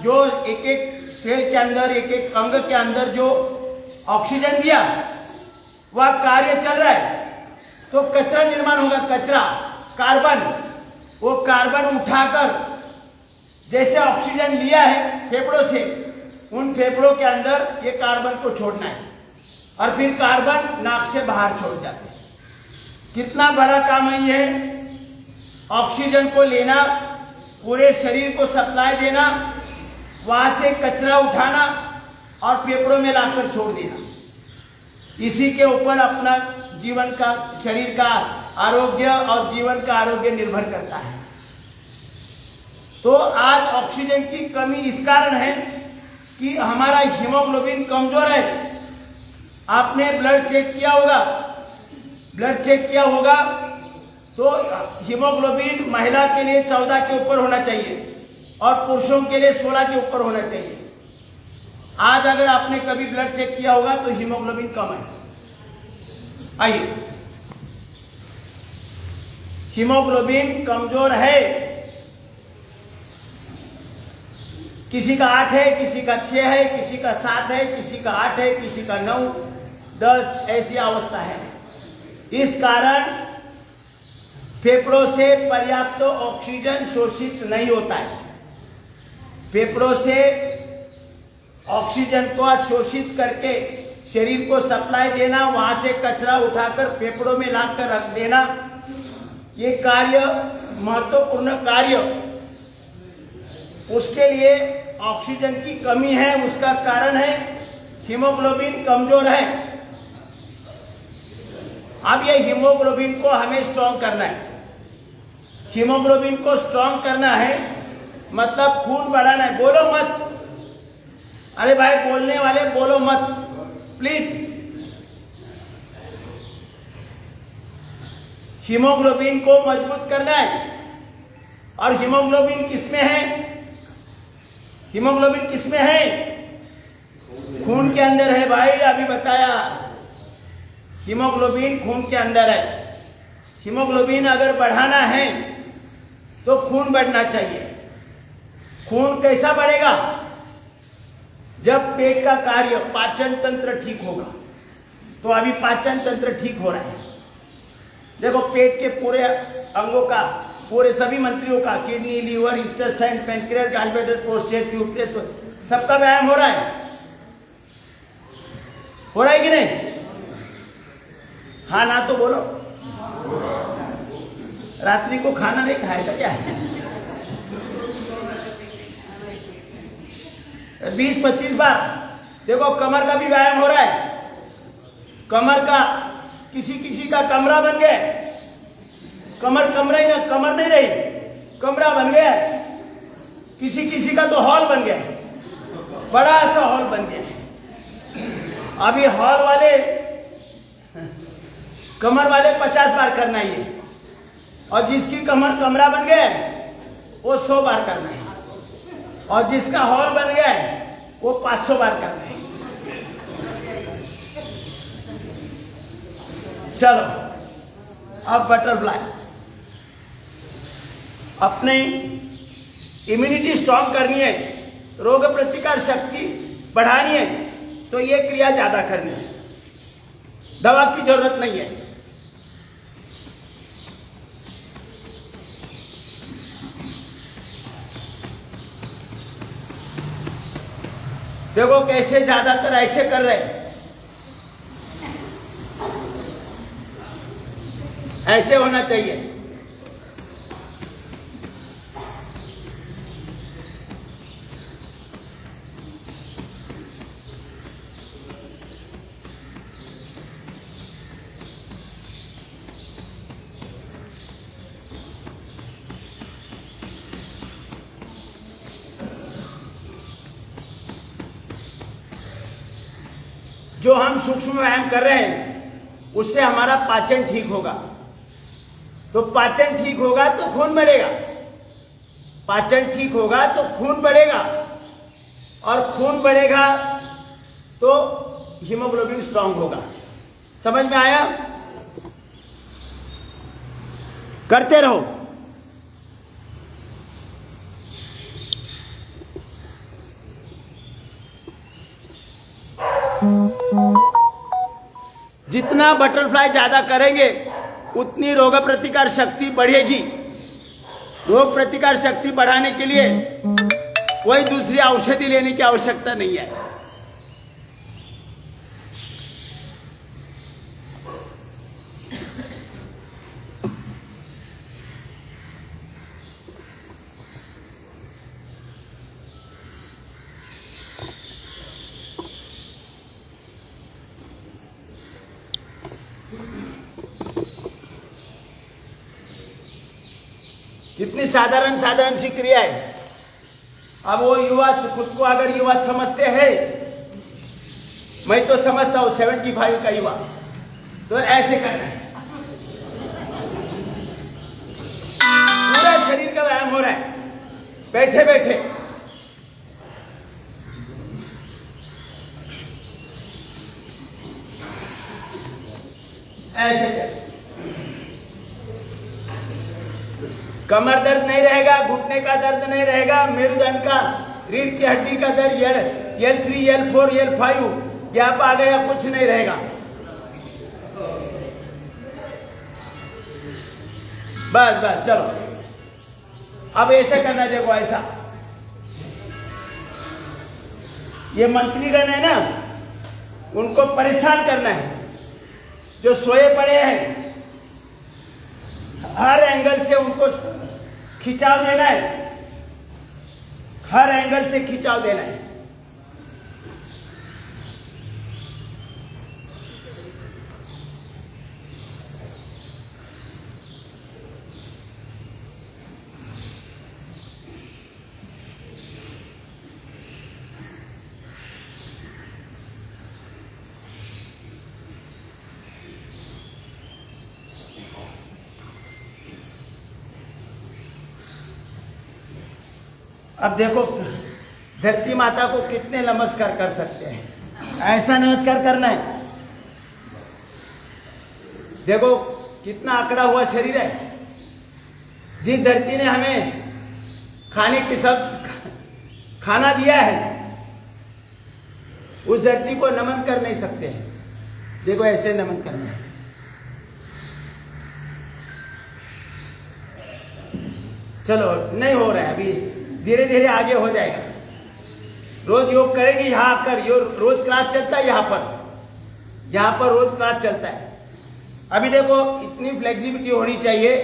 जो एक एक सेल के अंदर, एक एक अंग के अंदर जो ऑक्सीजन दिया, वह कार्य चल रहा है। तो कचरा निर्माण होगा, कचरा, कार्बन, वो कार्बन उठाकर, जैसे ऑक्सीजन लिया है फेफड़ों से, उन फेफड़ों के अंदर ये कार्बन को छोड़ना है, और फिर कार्बन नाक से बाहर छोड़ जाते हैं। कितना बड़ा काम है ये, ऑक्सीजन को लेना, पूरे शरीर को सप्लाई देना, वहां से कचरा उठाना और फेफड़ों में लाकर छोड़ देना। इसी के ऊपर अपना जीवन का, शरीर का आरोग्य और जीवन का आरोग्य निर्भर करता है। तो आज ऑक्सीजन की कमी इस कारण है कि हमारा हीमोग्लोबिन कमजोर है। आपने ब्लड चेक किया होगा, तो हीमोग्लोबिन महिला के लिए 14 के ऊपर होना चाहिए और पुरुषों के लिए 16 के ऊपर होना चाहिए। आज अगर आपने कभी ब्लड चेक किया होगा तो हीमोग्लोबिन कम है। आइए, हीमोग्लोबिन कमजोर है। किसी का 8 है, किसी का 6 है, किसी का 7 है, किसी का 8 है, किसी का 9, 10, ऐसी अवस्था है। इस कारण फेफड़ों से पर्याप्त ऑक्सीजन शोषित नहीं होता है। फेफड़ों से ऑक्सीजन को शोषित करके शरीर को सप्लाई देना, वहां से कचरा उठाकर फेफड़ों में लाकर रख देना, ये कार्य, महत्वपूर्ण कार्य, उसके लिए ऑक्सीजन की कमी है। उसका कारण है हीमोग्लोबिन कमजोर है। अब ये हीमोग्लोबिन को हमें स्ट्रॉन्ग करना है। हीमोग्लोबिन को स्ट्रॉन्ग करना है मतलब खून बढ़ाना है। बोलो मत, अरे भाई बोलने वाले बोलो मत प्लीज। हीमोग्लोबिन को मजबूत करना है। और हीमोग्लोबिन किसमें है? हीमोग्लोबिन किसमें है? खून के अंदर है भाई, अभी बताया। हीमोग्लोबिन खून के अंदर है। हीमोग्लोबिन अगर बढ़ाना है तो खून बढ़ना चाहिए। खून कैसा बढ़ेगा? जब पेट का कार्य, पाचन तंत्र ठीक होगा। तो अभी पाचन तंत्र ठीक हो रहा है। देखो पेट के पूरे अंगों का, पूरे सभी मंत्रियों का, kidney, liver, intestine, pancreas, gallbladder, prostate, tubeless, सबका व्यायाम हो रहा है। हो रहा है कि नहीं? हाँ ना तो बोलो। रात्रि को खाना नहीं खाया था क्या? 20-25 बार। देखो कमर का भी व्यायाम हो रहा है। कमर का, किसी किसी का कमरा बन गया। कमर नहीं रही, कमरा बन गया। किसी किसी का तो हॉल बन गया, बड़ा सा हॉल बन गया। अभी हॉल वाले, कमर वाले 50 बार करना है, और जिसकी कमरा बन गया वो 100 बार करना है, और जिसका हॉल बन गया है वो 500 बार करना है। चलो अब बटरफ्लाई। अपने इम्यूनिटी स्ट्रांग करनी है, रोग प्रतिकार शक्ति बढ़ानी है, तो ये क्रिया ज्यादा करनी है, दवा की जरूरत नहीं है। देखो कैसे ज्यादातर ऐसे कर रहे हैं, ऐसे होना चाहिए। जो हम सूक्ष्म व्यायाम कर रहे हैं उससे हमारा पाचन ठीक होगा, तो पाचन ठीक होगा तो खून बढ़ेगा, पाचन ठीक होगा तो खून बढ़ेगा, और खून बढ़ेगा तो हीमोग्लोबिन स्ट्रांग होगा। समझ में आया? करते रहो। जितना बटरफ्लाई ज्यादा करेंगे उतनी रोग प्रतिकार शक्ति बढ़ेगी। रोग प्रतिकार शक्ति बढ़ाने के लिए कोई दूसरी औषधि लेने की आवश्यकता नहीं है। कितनी साधारण साधारण सी क्रिया है। अब वो युवा खुद को अगर युवा समझते हैं, मैं तो समझता हूं 75 का युवा, तो ऐसे करना है, पूरा शरीर का व्यायाम हो रहा है बैठे बैठे। ऐसे कर, कमर दर्द नहीं रहेगा, घुटने का दर्द नहीं रहेगा, मेरुदंड का, रीढ़ की हड्डी का दर्द, L3, L4, L5 गैप आ गया, कुछ नहीं रहेगा। बस बस चलो, अब ऐसे करना। देखो ऐसा, ये मंत्रीगण है ना, उनको परेशान करना है। जो सोए पड़े हैं हर एंगल से उनको खिंचाव देना है, हर एंगल से खिंचाव देना है। अब देखो धरती माता को कितने नमस्कार कर सकते हैं, ऐसा नमस्कार करना है। देखो कितना आंकड़ा हुआ शरीर है। जिस धरती ने हमें खाने की सब खाना दिया है, उस धरती को नमन कर नहीं सकते हैं। देखो ऐसे नमन करना है। चलो नहीं हो रहा है, अभी धीरे धीरे आगे हो जाएगा। रोज योग करेंगे, यहाँ आकर रोज क्लास चलता है, यहाँ पर रोज क्लास चलता है। अभी देखो इतनी फ्लेक्सिबिलिटी होनी चाहिए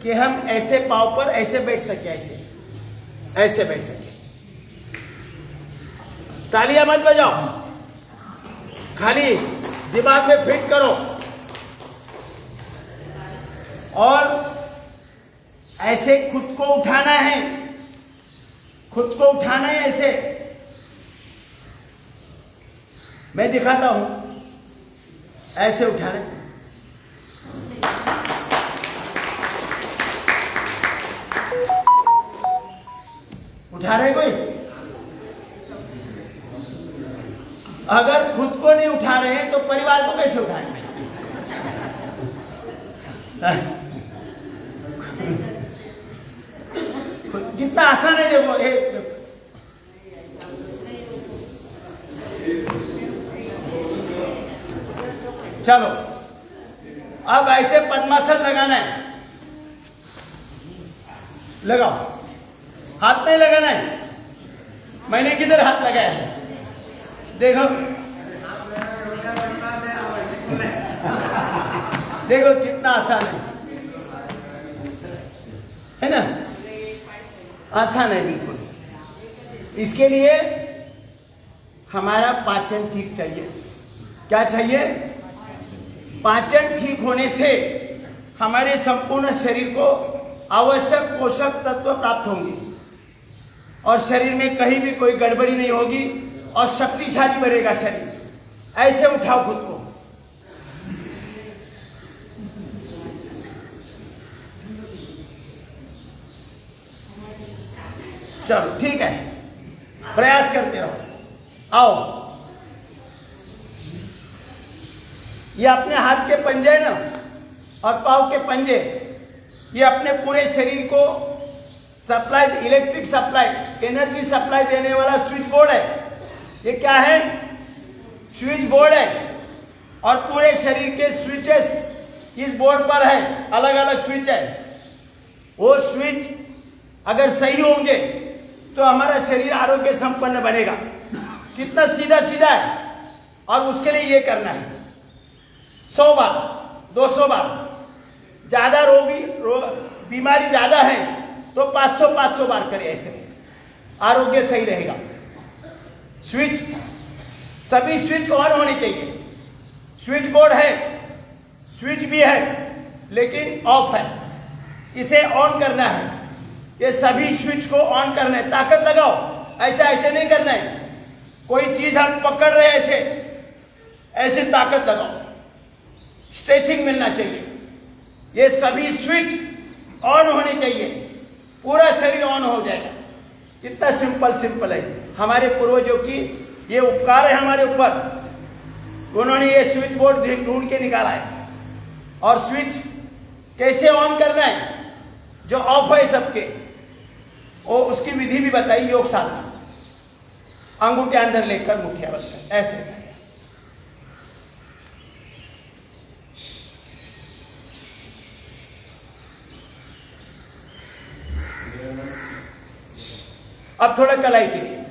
कि हम ऐसे पाँव पर ऐसे बैठ सके, ऐसे बैठ सके। तालियां मत बजाओ, खाली दिमाग में फिट करो और ऐसे खुद को उठाना है, खुद को उठाना है। ऐसे मैं दिखाता हूं, ऐसे उठाना है। उठा रहे कोई? अगर खुद को नहीं उठा रहे हैं तो परिवार को कैसे उठाएंगे? कितना आसान है, देखो देखो। चलो अब ऐसे पद्मासन लगाना है, लगाओ। हाथ नहीं लगाना है, मैंने किधर हाथ लगाया है, देखो देखो कितना आसान है ना, आसान है बिल्कुल। इसके लिए हमारा पाचन ठीक चाहिए। क्या चाहिए? पाचन ठीक होने से हमारे संपूर्ण शरीर को आवश्यक पोषक तत्व प्राप्त होंगे और शरीर में कहीं भी कोई गड़बड़ी नहीं होगी और शक्तिशाली बनेगा शरीर। ऐसे उठाओ खुद को, चलो ठीक है, प्रयास करते रहो। आओ, ये अपने हाथ के पंजे है ना और पाँव के पंजे, ये अपने पूरे शरीर को supply, electric supply, energy supply देने वाला स्विच बोर्ड है। ये क्या है? स्विच बोर्ड है और पूरे शरीर के स्विचेस इस बोर्ड पर है, अलग अलग स्विच है। वो स्विच अगर सही होंगे तो हमारा शरीर आरोग्य संपन्न बनेगा। कितना सीधा सीधा है। और उसके लिए ये करना है 100 बार, 200 बार। ज्यादा बीमारी ज्यादा है तो 500 बार करें, ऐसे आरोग्य सही रहेगा। स्विच, सभी स्विच ऑन होने चाहिए। स्विच बोर्ड है, स्विच भी है लेकिन ऑफ है, इसे ऑन करना है। ये सभी स्विच को ऑन करना है। ताकत लगाओ, ऐसा ऐसे नहीं करना है। कोई चीज हम पकड़ रहे हैं ऐसे ऐसे ताकत लगाओ, स्ट्रेचिंग मिलना चाहिए। ये सभी स्विच ऑन होने चाहिए, पूरा शरीर ऑन हो जाएगा। कितना सिंपल है। हमारे पूर्वजों की ये उपकार है हमारे ऊपर, उन्होंने ये स्विच बोर्ड ढूंढ के निकाला है। और स्विच कैसे ऑन करना है, जो ऑफ है सबके, वो उसकी विधि भी बताई योग साधना। अंगूठे अंदर लेकर मुठिया बंद, ऐसे। अब थोड़ा कलाई के लिए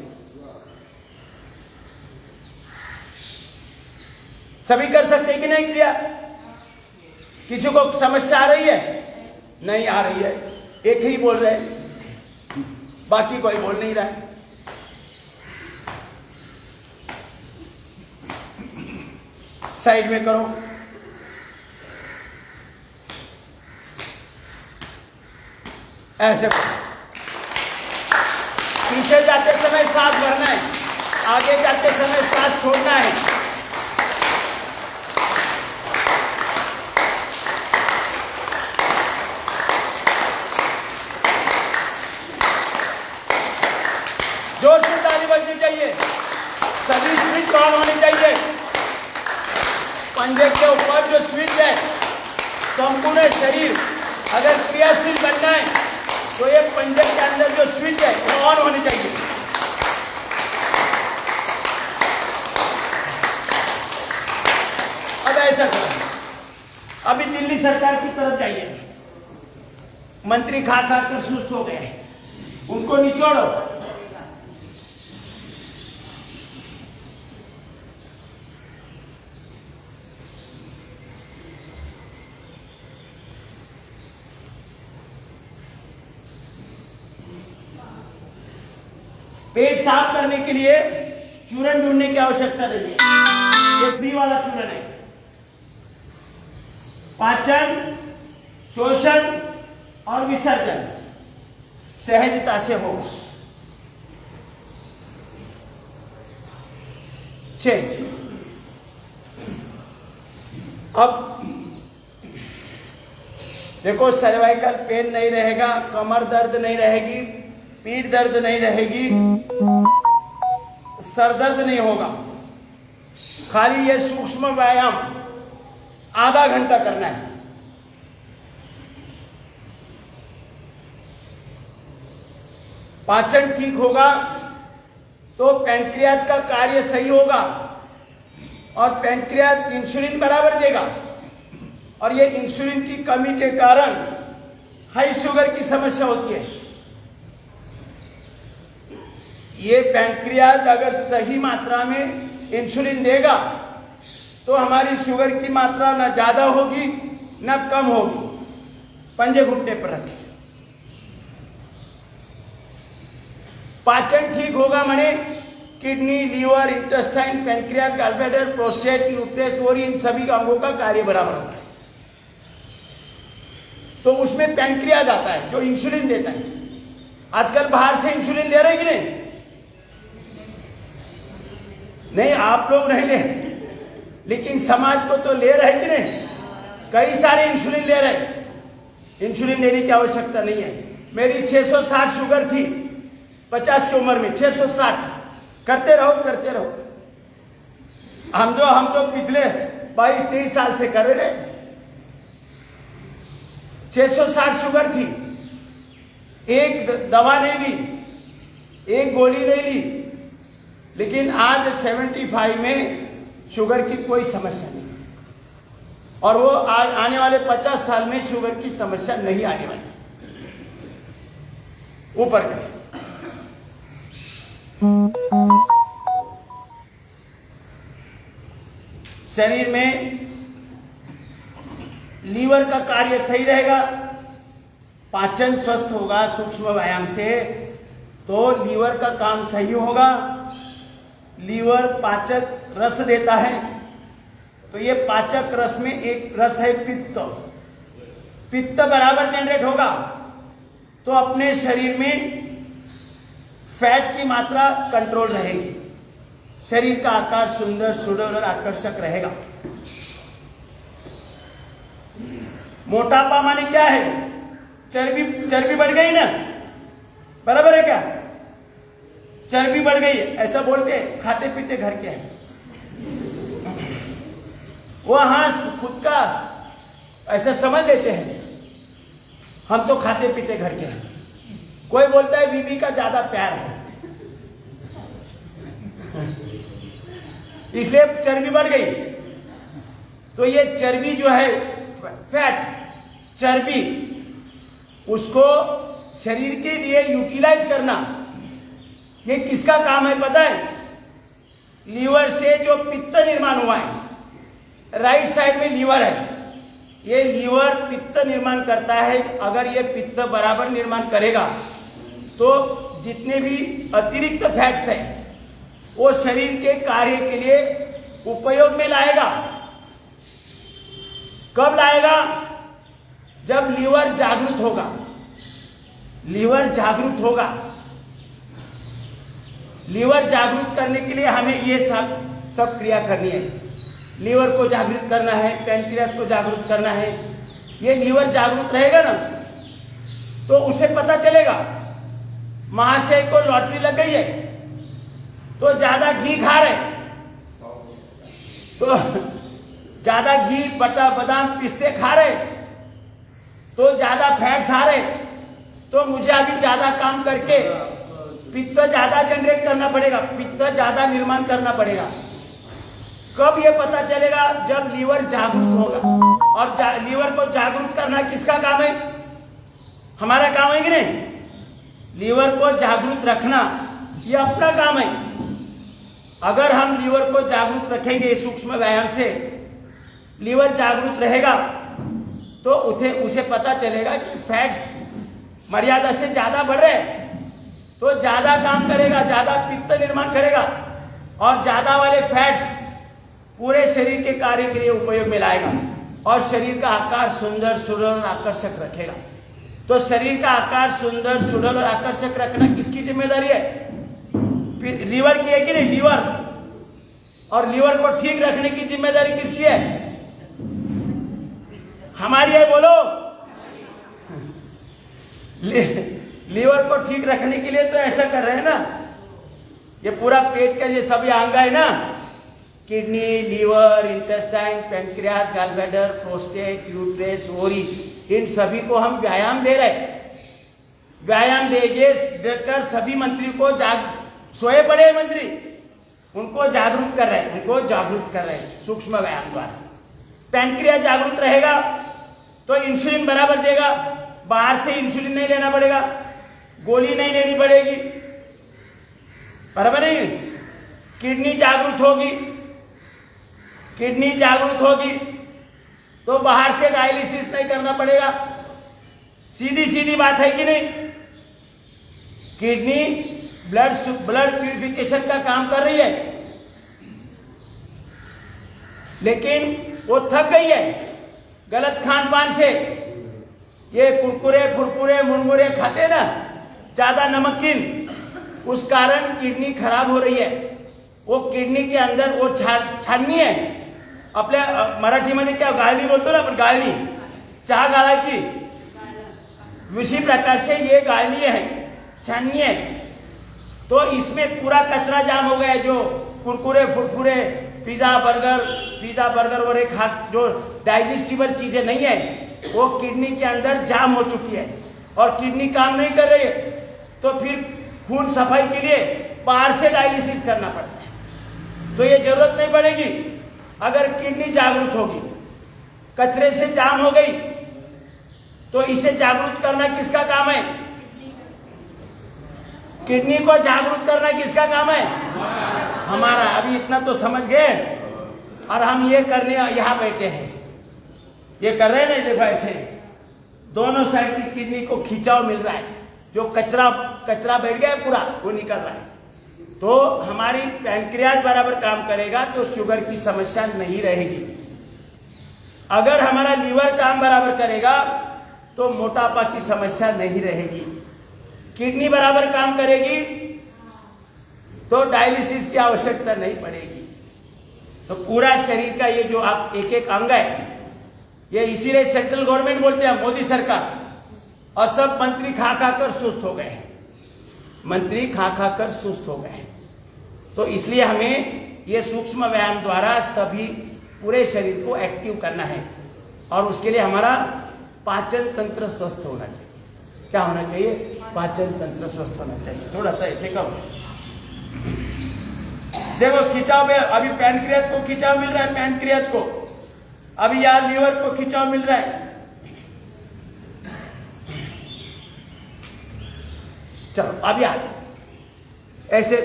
सभी कर सकते हैं कि नहीं क्रिया? किसी को समस्या आ रही है? नहीं आ रही है, एक ही बोल रहे हैं, बाकी कोई बोल नहीं रहा है। साइड में करो, ऐसे। पीछे जाते समय सांस भरना है, आगे जाते समय सांस छोड़ना है। जोर से ताली बजनी चाहिए, सभी स्विच ऑन होने चाहिए। पंजे के ऊपर जो स्विच है, संपूर्ण शरीर अगर क्रियाशील बनना है तो ये पंजे के अंदर जो स्विच है वो ऑन होनी चाहिए। अब ऐसा करो। अभी दिल्ली सरकार की तरफ जाइए, मंत्री खा खा कर सुस्त हो गए, उनको निचोड़ो। पेट साफ करने के लिए चूरन ढूंढने की आवश्यकता नहीं है, ये फ्री वाला चूरन है। पाचन, शोषण और विसर्जन सहजता से होगा। चेंज। अब देखो, सर्वाइकल पेन नहीं रहेगा, कमर दर्द नहीं रहेगी, पीठ दर्द नहीं रहेगी, सर दर्द नहीं होगा। खाली ये सूक्ष्म व्यायाम आधा घंटा करना है। पाचन ठीक होगा तो पैंक्रियाज का कार्य सही होगा और पैंक्रियाज इंसुलिन बराबर देगा, और ये इंसुलिन की कमी के कारण हाई शुगर की समस्या होती है। ये पैंक्रियाज अगर सही मात्रा में इंसुलिन देगा तो हमारी शुगर की मात्रा न ज्यादा होगी न कम होगी। पंजे घुटने पर रखें। पाचन ठीक होगा माने kidney, liver, intestine, pancreas, gallbladder, prostate, uterus, ovary, इन सभी अंगों का कार्य बराबर होता है। तो उसमें पैंक्रियाज आता है जो इंसुलिन देता है। आजकल बाहर से इंसुलिन ले रहे कि नहीं? नहीं, आप लोग नहीं ले, लेकिन समाज को तो ले रहे कि नहीं? कई सारे इंसुलिन ले रहे। इंसुलिन लेने की आवश्यकता नहीं है। मेरी 660 शुगर थी 50 की उम्र में, 660। करते रहो। हम तो पिछले 22-23 साल से कर रहे। 660 शुगर थी, एक दवा नहीं ली, एक गोली नहीं ली, लेकिन आज 75 में शुगर की कोई समस्या नहीं, और वो आने वाले 50 साल में शुगर की समस्या नहीं आने वाली। ऊपर करें। शरीर में लीवर का कार्य सही रहेगा, पाचन स्वस्थ होगा सूक्ष्म व्यायाम से, तो लीवर का काम सही होगा। लीवर पाचक रस देता है, तो ये पाचक रस में एक रस है पित्त। पित्त बराबर जनरेट होगा तो अपने शरीर में फैट की मात्रा कंट्रोल रहेगी, शरीर का आकार सुंदर, सुडौल और आकर्षक रहेगा। मोटापा माने क्या है? चर्बी बढ़ गई ना, बराबर है क्या? चर्बी बढ़ गई, ऐसा बोलते हैं। खाते पीते घर के हैं वो, हाँ खुद का ऐसा समझ लेते हैं, हम तो खाते पीते घर के हैं। कोई बोलता है बीवी का ज्यादा प्यार है, इसलिए चर्बी बढ़ गई। तो ये चर्बी जो है, फैट चर्बी, उसको शरीर के लिए यूटिलाइज करना, ये किसका काम है पता है? लीवर से जो पित्त निर्माण हुआ है, राइट साइड में लीवर है, ये लीवर पित्त निर्माण करता है। अगर ये पित्त बराबर निर्माण करेगा तो जितने भी अतिरिक्त फैट्स हैं वो शरीर के कार्य के लिए उपयोग में लाएगा। कब लाएगा? जब लीवर जागृत होगा। लीवर जागृत होगा। लीवर जागृत करने के लिए हमें ये सब क्रिया करनी है। लीवर को जागृत करना है, पैंक्रियाज को जागृत करना है। ये लीवर जागृत रहेगा ना तो उसे पता चलेगा महाशय को लॉटरी लग गई है, तो ज्यादा घी खा रहे, तो ज्यादा घी, बटा, बादाम, पिस्ते खा रहे, तो ज्यादा फैट्स आ रहे, तो मुझे अभी ज्यादा काम करके पित्त ज्यादा जनरेट करना पड़ेगा, पित्त ज्यादा निर्माण करना पड़ेगा। कब ये पता चलेगा? जब लीवर जागरूक होगा। और लीवर को जागरूक करना किसका काम है? हमारा काम है कि नहीं? लीवर को जागरूक रखना ये अपना काम है। अगर हम लीवर को जागरूक रखेंगे सूक्ष्म व्यायाम से, लीवर जागरूक रहेगा तो उसे पता चलेगा कि फैट्स मर्यादा से ज्यादा बढ़ रहे हैं, तो ज्यादा काम करेगा, ज्यादा पित्त निर्माण करेगा, और ज्यादा वाले फैट्स पूरे शरीर के कार्य के लिए उपयोग में लाएगा, और शरीर का आकार सुंदर, सुडौल और आकर्षक रखेगा। तो शरीर का आकार सुंदर, सुडौल और आकर्षक रखना किसकी जिम्मेदारी है? लीवर की है कि नहीं? लीवर। और लीवर को ठीक रखने की जिम्मेदारी किसकी है? हमारी है, बोलो। लीवर को ठीक रखने के लिए तो ऐसा कर रहे हैं ना, ये पूरा पेट का ये सभी अंग है ना, kidney, liver, intestine, pancreas, gallbladder, prostate, uterus, ovary, इन सभी को हम व्यायाम दे रहे हैं। व्यायाम देकर सभी मंत्री को सोए पड़े हैं मंत्री, उनको जागरूक कर रहे हैं सूक्ष्म व्यायाम द्वारा। पैनक्रिया जागरूक रहेगा तो इंसुलिन बराबर देगा, बाहर से इंसुलिन नहीं लेना पड़ेगा, गोली नहीं लेनी पड़ेगी, बराबर नहीं। किडनी जागरूक होगी तो बाहर से डायलिसिस नहीं करना पड़ेगा। सीधी बात है कि नहीं। किडनी ब्लड प्यूरिफिकेशन का काम कर रही है, लेकिन वो थक गई है गलत खान पान से। ये कुरकुरे फुरकुरे मुरमुरे खाते ना, ज्यादा नमकीन, उस कारण किडनी खराब हो रही है। वो किडनी के अंदर वो छाननी है, आपल्या मराठीमध्ये क्या गाळणी बोलतो ना आपण, गाळणी, चहा गाळायची, उसी प्रकार से ये गाळणी है, छाननी है। तो इसमें पूरा कचरा जाम हो गया है, जो कुरकुरे फुरकुरे पिज्जा बर्गर और एक जो डाइजेस्टिबल चीजें नहीं है, वो किडनी के अंदर जाम हो चुकी है और किडनी काम नहीं कर रही है। तो फिर खून सफाई के लिए बाहर से डायलिसिस करना पड़ता है। तो ये जरूरत नहीं पड़ेगी अगर किडनी जागरूक होगी। कचरे से जाम हो गई तो इसे जागरूक करना किसका काम है? किडनी को जागरूक करना किसका काम है? हमारा। अभी इतना तो समझ गए। और हम ये करने यहां बैठे हैं, ये कर रहे हैं ना, देखो ऐसे दोनों साइड की किडनी को खिंचाव मिल रहा है, जो कचरा बैठ गया है पूरा वो निकल रहा है। तो हमारी पैंक्रियाज बराबर काम करेगा तो शुगर की समस्या नहीं रहेगी। अगर हमारा लीवर काम बराबर करेगा तो मोटापा की समस्या नहीं रहेगी। किडनी बराबर काम करेगी तो डायलिसिस की आवश्यकता नहीं पड़ेगी। तो पूरा शरीर का ये जो आप एक एक अंग है, ये इसीलिए सेंट्रल गवर्नमेंट बोलते हैं, मोदी सरकार। और सब मंत्री खा कर सुस्त हो गए, मंत्री खा कर सुस्त हो गए। तो इसलिए हमें ये सूक्ष्म व्यायाम द्वारा सभी पूरे शरीर को एक्टिव करना है, और उसके लिए हमारा पाचन तंत्र स्वस्थ होना चाहिए। क्या होना चाहिए? पाचन तंत्र स्वस्थ होना चाहिए। थोड़ा सा ऐसे करो, देखो खिंचाव में अभी पैनक्रियाज को खिंचाव मिल रहा है, पैनक्रियाज को अभी यार लीवर को खिंचाव मिल रहा है। चलो अभी आगे ऐसे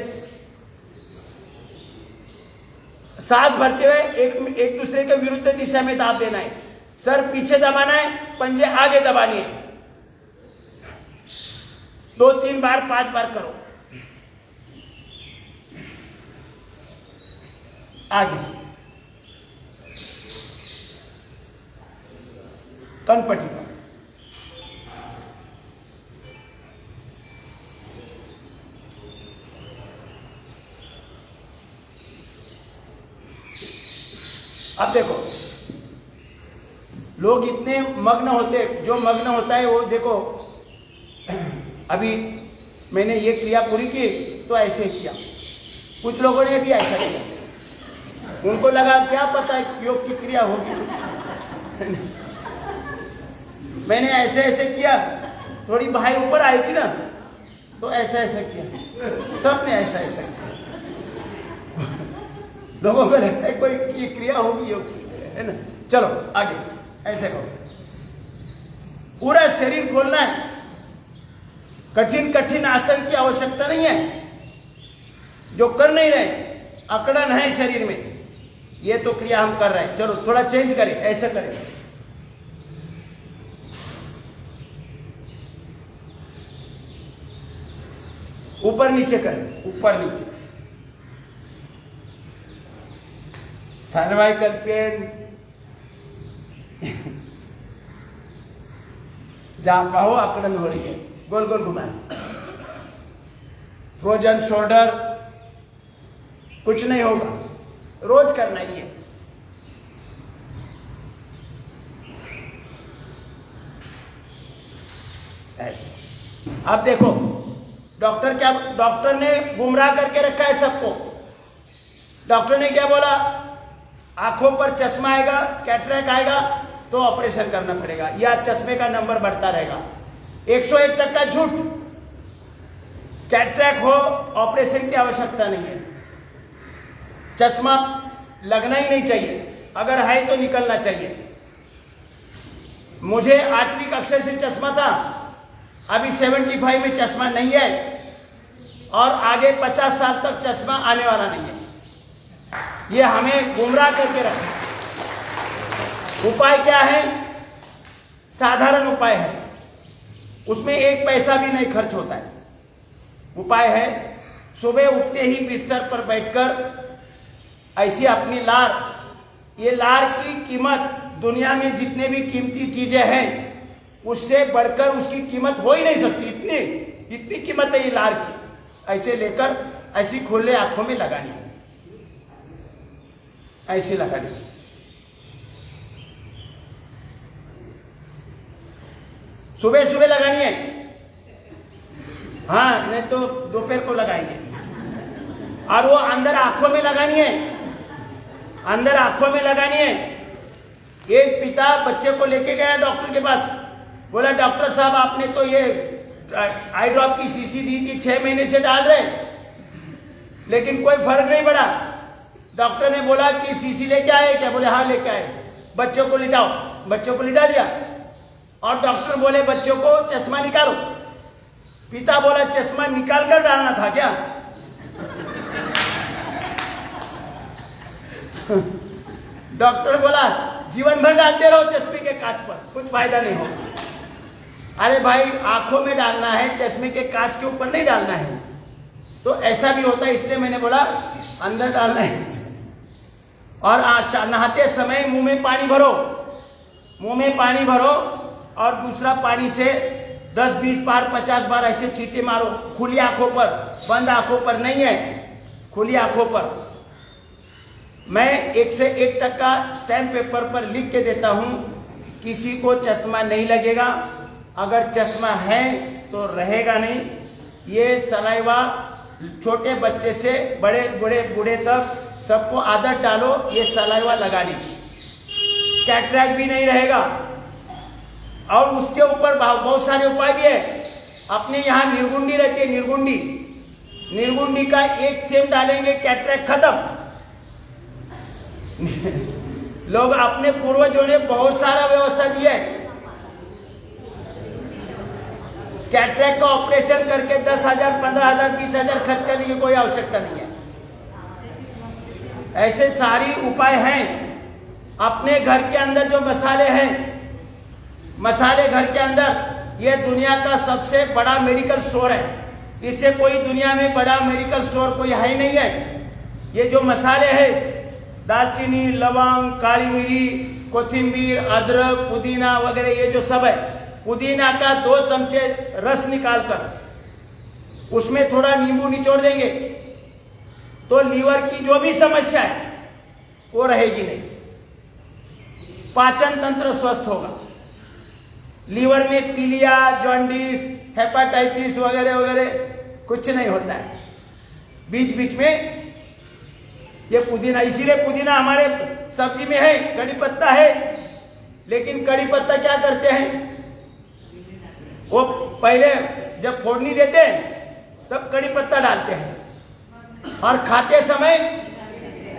सांस भरते हुए एक दूसरे के विरुद्ध दिशा में दाब देना है। सर पीछे दबाना है, पंजे आगे दबानी है। 2-3 बार 5 बार करो। आगे से कनपट्टी पर अब देखो, लोग इतने मग्न होते, जो मग्न होता है वो देखो, अभी मैंने ये क्रिया पूरी की तो ऐसे किया, कुछ लोगों ने भी ऐसा किया, उनको लगा क्या पता है योग की क्रिया होगी कुछ। मैंने ऐसे ऐसे किया, थोड़ी बाहर ऊपर आई थी ना, तो ऐसा ऐसा किया, सबने ऐसा ऐसा किया। लोगों को लगता है कोई ये क्रिया होगी योग की, है ना। चलो आगे ऐसे करो, पूरा शरीर खोलना है। कठिन कठिन आसन की आवश्यकता नहीं है, जो कर नहीं रहे, अकड़न है शरीर में, ये तो क्रिया हम कर रहे हैं। चलो थोड़ा चेंज करें, ऐसे करें, ऊपर नीचे करें, ऊपर नीचे, सर्वाइकल पेन जहां कहो अकड़न हो रही है, गोल गोल घुमाए, फ्रोजन शोल्डर, कुछ नहीं होगा, रोज करना ही है। ऐसे अब देखो, डॉक्टर ने गुमराह करके रखा है सबको। डॉक्टर ने क्या बोला? आंखों पर चश्मा आएगा, कैटरैक्ट आएगा तो ऑपरेशन करना पड़ेगा, या चश्मे का नंबर बढ़ता रहेगा। 101% झूठ। कैटरैक्ट हो ऑपरेशन की आवश्यकता नहीं है, चश्मा लगना ही नहीं चाहिए, अगर है तो निकलना चाहिए। मुझे 8वीं कक्षा से चश्मा था, अभी 75 में चश्मा नहीं है और आगे 50 साल तक चश्मा आने वाला नहीं है। ये हमें गुमराह करके रखा। उपाय क्या है? साधारण उपाय है, उसमें 1 पैसा भी नहीं खर्च होता है। उपाय है सुबह उठते ही बिस्तर पर बैठकर ऐसी अपनी लार, ये लार की कीमत दुनिया में जितने भी कीमती चीजें हैं उससे बढ़कर उसकी कीमत हो ही नहीं सकती। इतनी कीमत है ये लार की। ऐसे लेकर ऐसी खुले आंखों में लगानी, ऐसी लगानी। सुबह सुबह लगानी है, हाँ, नहीं तो दोपहर को लगाएंगे। और वो अंदर आंखों में लगानी है, अंदर आंखों में लगानी है। एक पिता बच्चे को लेके गया डॉक्टर के पास, बोला डॉक्टर साहब आपने तो ये आई ड्रॉप की शीशी दी थी, 6 महीने से डाल रहे लेकिन कोई फर्क नहीं पड़ा। डॉक्टर ने बोला कि शीशी लेके आए क्या? बोले हाँ लेके आए। बच्चों को लिटाओ, बच्चों को लिटा दिया और डॉक्टर बोले बच्चों को चश्मा निकालो। पिता बोला चश्मा निकाल कर डालना था क्या? डॉक्टर बोला जीवन भर डालते रहो चश्मे के कांच पर, कुछ फायदा नहीं होगा। अरे भाई आंखों में डालना है, चश्मे के कांच के ऊपर नहीं डालना है। तो ऐसा भी होता है, इसलिए मैंने बोला अंदर डालना है। और नहाते समय मुंह में पानी भरो, मुंह में पानी भरो और दूसरा पानी से 10-20 बार 50 बार ऐसे छींटे मारो, खुली आंखों पर, बंद आंखों पर नहीं है, खुली आंखों पर। मैं 1 से 1% स्टैम्प पेपर पर लिख के देता हूं, किसी को चश्मा नहीं लगेगा। अगर चश्मा है तो रहेगा नहीं। ये सलाइवा छोटे बच्चे से बड़े बूढ़े तक सबको आदत डालो ये सलाइवा लगाने की, कैटरैक्ट भी नहीं रहेगा। और उसके ऊपर बहुत सारे उपाय भी है। अपने यहाँ निर्गुंडी रहती है, निर्गुंडी का 1 थेम डालेंगे, कैटरैक्ट खत्म। लोग अपने पूर्वजों ने बहुत सारा व्यवस्था दिया है। कैटरैक्ट का ऑपरेशन करके 10,000, 15,000, 20,000 खर्च करने की कोई आवश्यकता नहीं है। ऐसे सारी उपाय हैं। अपने घर के अंदर जो मसाले हैं, मसाले घर के अंदर, ये दुनिया का सबसे बड़ा मेडिकल स्टोर है। इससे कोई दुनिया में बड़ा मेडिकल स्टोर कोई है ही नहीं है। ये जो मसाले हैं, दालचीनी, लवंग, काली मिरी, कोथिंबीर, अदरक, पुदीना वगैरह, ये जो सब है, पुदीना का 2 चमचे रस निकालकर उसमें थोड़ा नींबू निचोड़ देंगे तो लीवर की जो भी समस्या है वो रहेगी नहीं। पाचन तंत्र स्वस्थ होगा। लीवर में पीलिया, जॉन्डिस, हेपेटाइटिस वगैरह वगैरह कुछ नहीं होता है। बीच बीच में ये पुदीना, इसीलिए पुदीना हमारे सब्जी में है, कड़ी पत्ता है। लेकिन कड़ी पत्ता क्या करते हैं, वो पहले जब फोड़नी देते हैं तब कड़ी पत्ता डालते हैं और खाते समय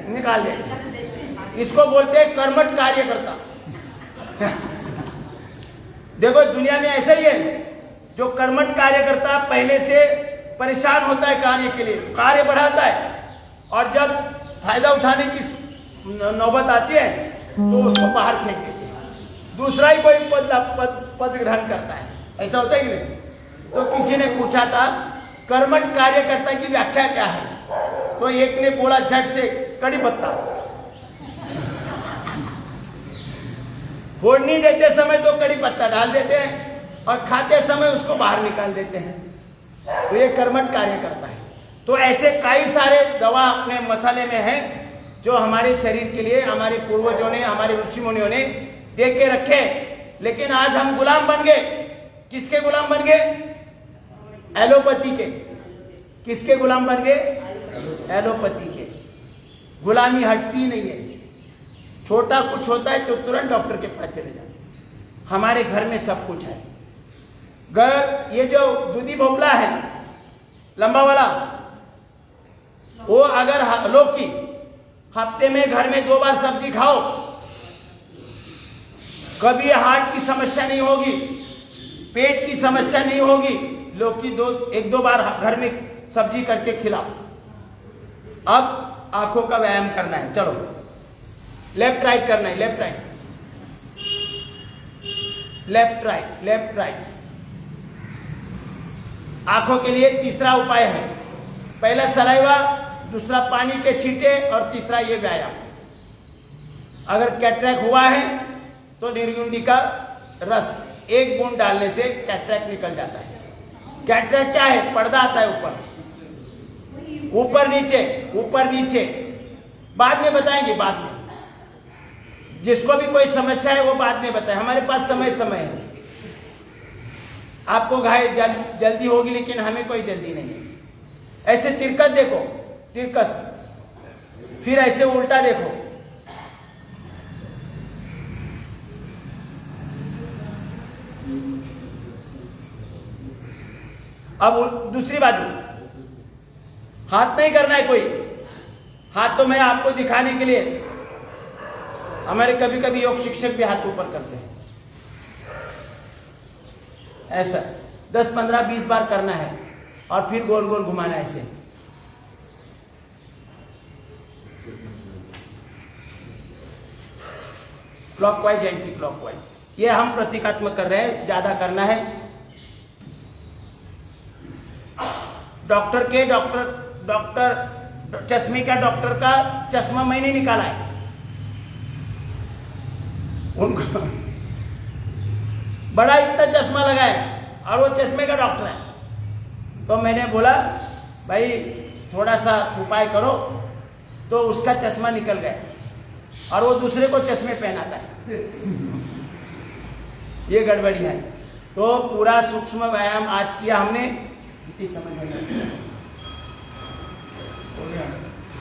निकाल देते हैं। इसको बोलते हैं कर्मठ कार्यकर्ता। देखो दुनिया में ऐसा ही है, जो कर्मठ कार्यकर्ता पहले से परेशान होता है कार्य के लिए, कार्य बढ़ाता है और जब फायदा उठाने की नौबत आती है तो उसको बाहर फेंक देते हैं, दूसरा ही कोई पद ग्रहण करता है। ऐसा होता है कि नहीं? तो किसी ने पूछा था कर्मठ कार्यकर्ता की व्याख्या क्या है, तो एक ने बोला झट से कड़ी पत्ता। फोड़नी देते समय तो कड़ी पत्ता डाल देते हैं और खाते समय उसको बाहर निकाल देते हैं, तो ये कर्मठ कार्यकर्ता है। तो ऐसे कई सारे दवा अपने मसाले में हैं जो हमारे शरीर के लिए हमारे पूर्वजों ने, हमारे ऋषि मुनियों ने दे के रखे। लेकिन आज हम गुलाम बन गए। किसके गुलाम बन गए? एलोपैथी के। किसके गुलाम बन गए? एलोपैथी के। गुलामी हटती नहीं है। छोटा कुछ होता है तो तुरंत डॉक्टर के पास चले जाते। हमारे घर में सब कुछ है, ये जो दूधी भोपला है लंबा वाला, वो अगर लौकी हफ्ते में घर में 2 बार सब्जी खाओ, कभी हार्ट की समस्या नहीं होगी, पेट की समस्या नहीं होगी। लौकी 1-2 बार घर में सब्जी करके खिलाओ। अब आंखों का व्यायाम करना है। चलो लेफ्ट राइट करना है, left right left right left right. आंखों के लिए तीसरा उपाय है, पहला सलाइवा, दूसरा पानी के छींटे और तीसरा ये व्यायाम। अगर कैटरैक्ट हुआ है तो निर्गुंडी का रस 1 बूंद डालने से कैटरैक्ट निकल जाता है। कैटरैक्ट क्या है? पर्दा आता है ऊपर नीचे, बाद में बताएंगे, बाद में। जिसको भी कोई समस्या है वो बाद में बताए, हमारे पास समय है। आपको घायल जल्दी होगी, लेकिन हमें कोई जल्दी नहीं है। ऐसे तिरकस देखो, तिरकस, फिर ऐसे उल्टा देखो। अब दूसरी बाजू, हाथ नहीं करना है कोई, हाथ तो मैं आपको दिखाने के लिए, हमारे कभी कभी योग शिक्षक भी हाथ ऊपर करते हैं। ऐसा 10, 15, 20 बार करना है और फिर गोल गोल घुमाना है ऐसे। क्लॉकवाइज एंटी क्लॉकवाइज, ये हम प्रतीकात्मक कर रहे हैं, ज्यादा करना है। डॉक्टर चश्मे का, डॉक्टर का चश्मा मैंने निकाला है उनको, बड़ा इतना चश्मा लगा है और वो चश्मे का डॉक्टर है। तो मैंने बोला भाई थोड़ा सा उपाय करो, तो उसका चश्मा निकल गया और वो दूसरे को चश्मे पहनाता है। ये गड़बड़ी है। तो पूरा सूक्ष्म व्यायाम आज किया हमने। इतनी समझ में नहीं,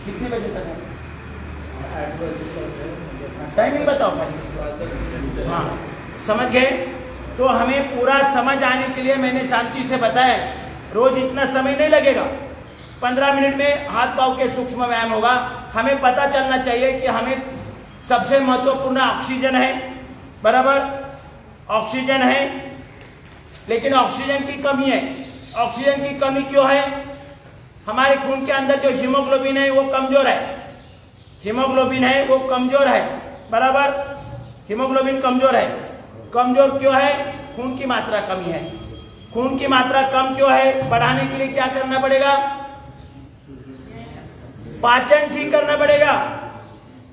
कितने बजे तक है? 8 बजे टाइमिंग बताओ भाई। हाँ, समझ गए? तो हमें पूरा समझ आने के लिए मैंने शांति से बताया, रोज इतना समय नहीं लगेगा, 15 मिनट में हाथ पांव के सूक्ष्म व्यायाम होगा। हमें पता चलना चाहिए कि हमें सबसे महत्वपूर्ण ऑक्सीजन है, बराबर, ऑक्सीजन है, लेकिन ऑक्सीजन की कमी है। ऑक्सीजन की कमी क्यों है? हमारे खून के अंदर जो हीमोग्लोबिन है वो कमजोर है, हीमोग्लोबिन है वो कमजोर है, बराबर, हीमोग्लोबिन कमजोर है। कमजोर क्यों है? खून की मात्रा कमी है। खून की मात्रा कम क्यों है? बढ़ाने के लिए क्या करना पड़ेगा? पाचन ठीक करना पड़ेगा।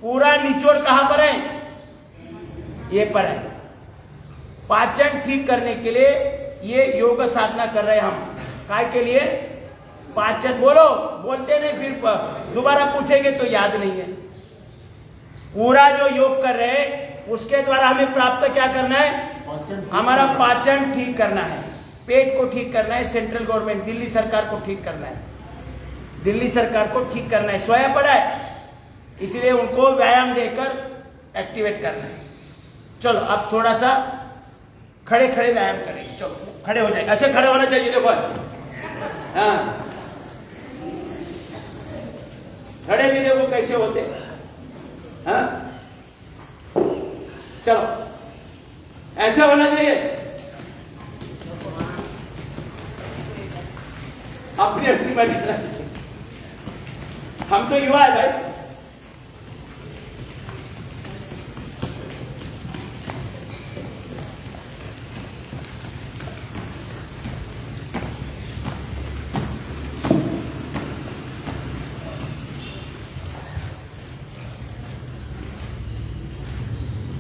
पूरा निचोड़ कहां पर है? ये पर है। पाचन ठीक करने के लिए ये योग साधना कर रहे हैं हम। काय के लिए? पाचन, बोलते नहीं, फिर दोबारा पूछेंगे तो याद नहीं है। पूरा जो योग कर रहे हैं उसके द्वारा हमें प्राप्त क्या करना है? हमारा पाचन ठीक करना है, पेट को ठीक करना है। सेंट्रल गवर्नमेंट, दिल्ली सरकार को ठीक करना है, दिल्ली सरकार को ठीक करना है। सोया पड़ा है, इसलिए उनको व्यायाम देकर एक्टिवेट करना है। चलो अब थोड़ा सा खड़े खड़े व्यायाम करेंगे। चलो खड़े हो जाएंगे। अच्छा, खड़े होना चाहिए, देखो अच्छा। हाँ, खड़े भी देखो कैसे होते हैं। हाँ, चलो ऐसा होना चाहिए। अपनी अपनी मर्जी, हम तो युवा है भाई।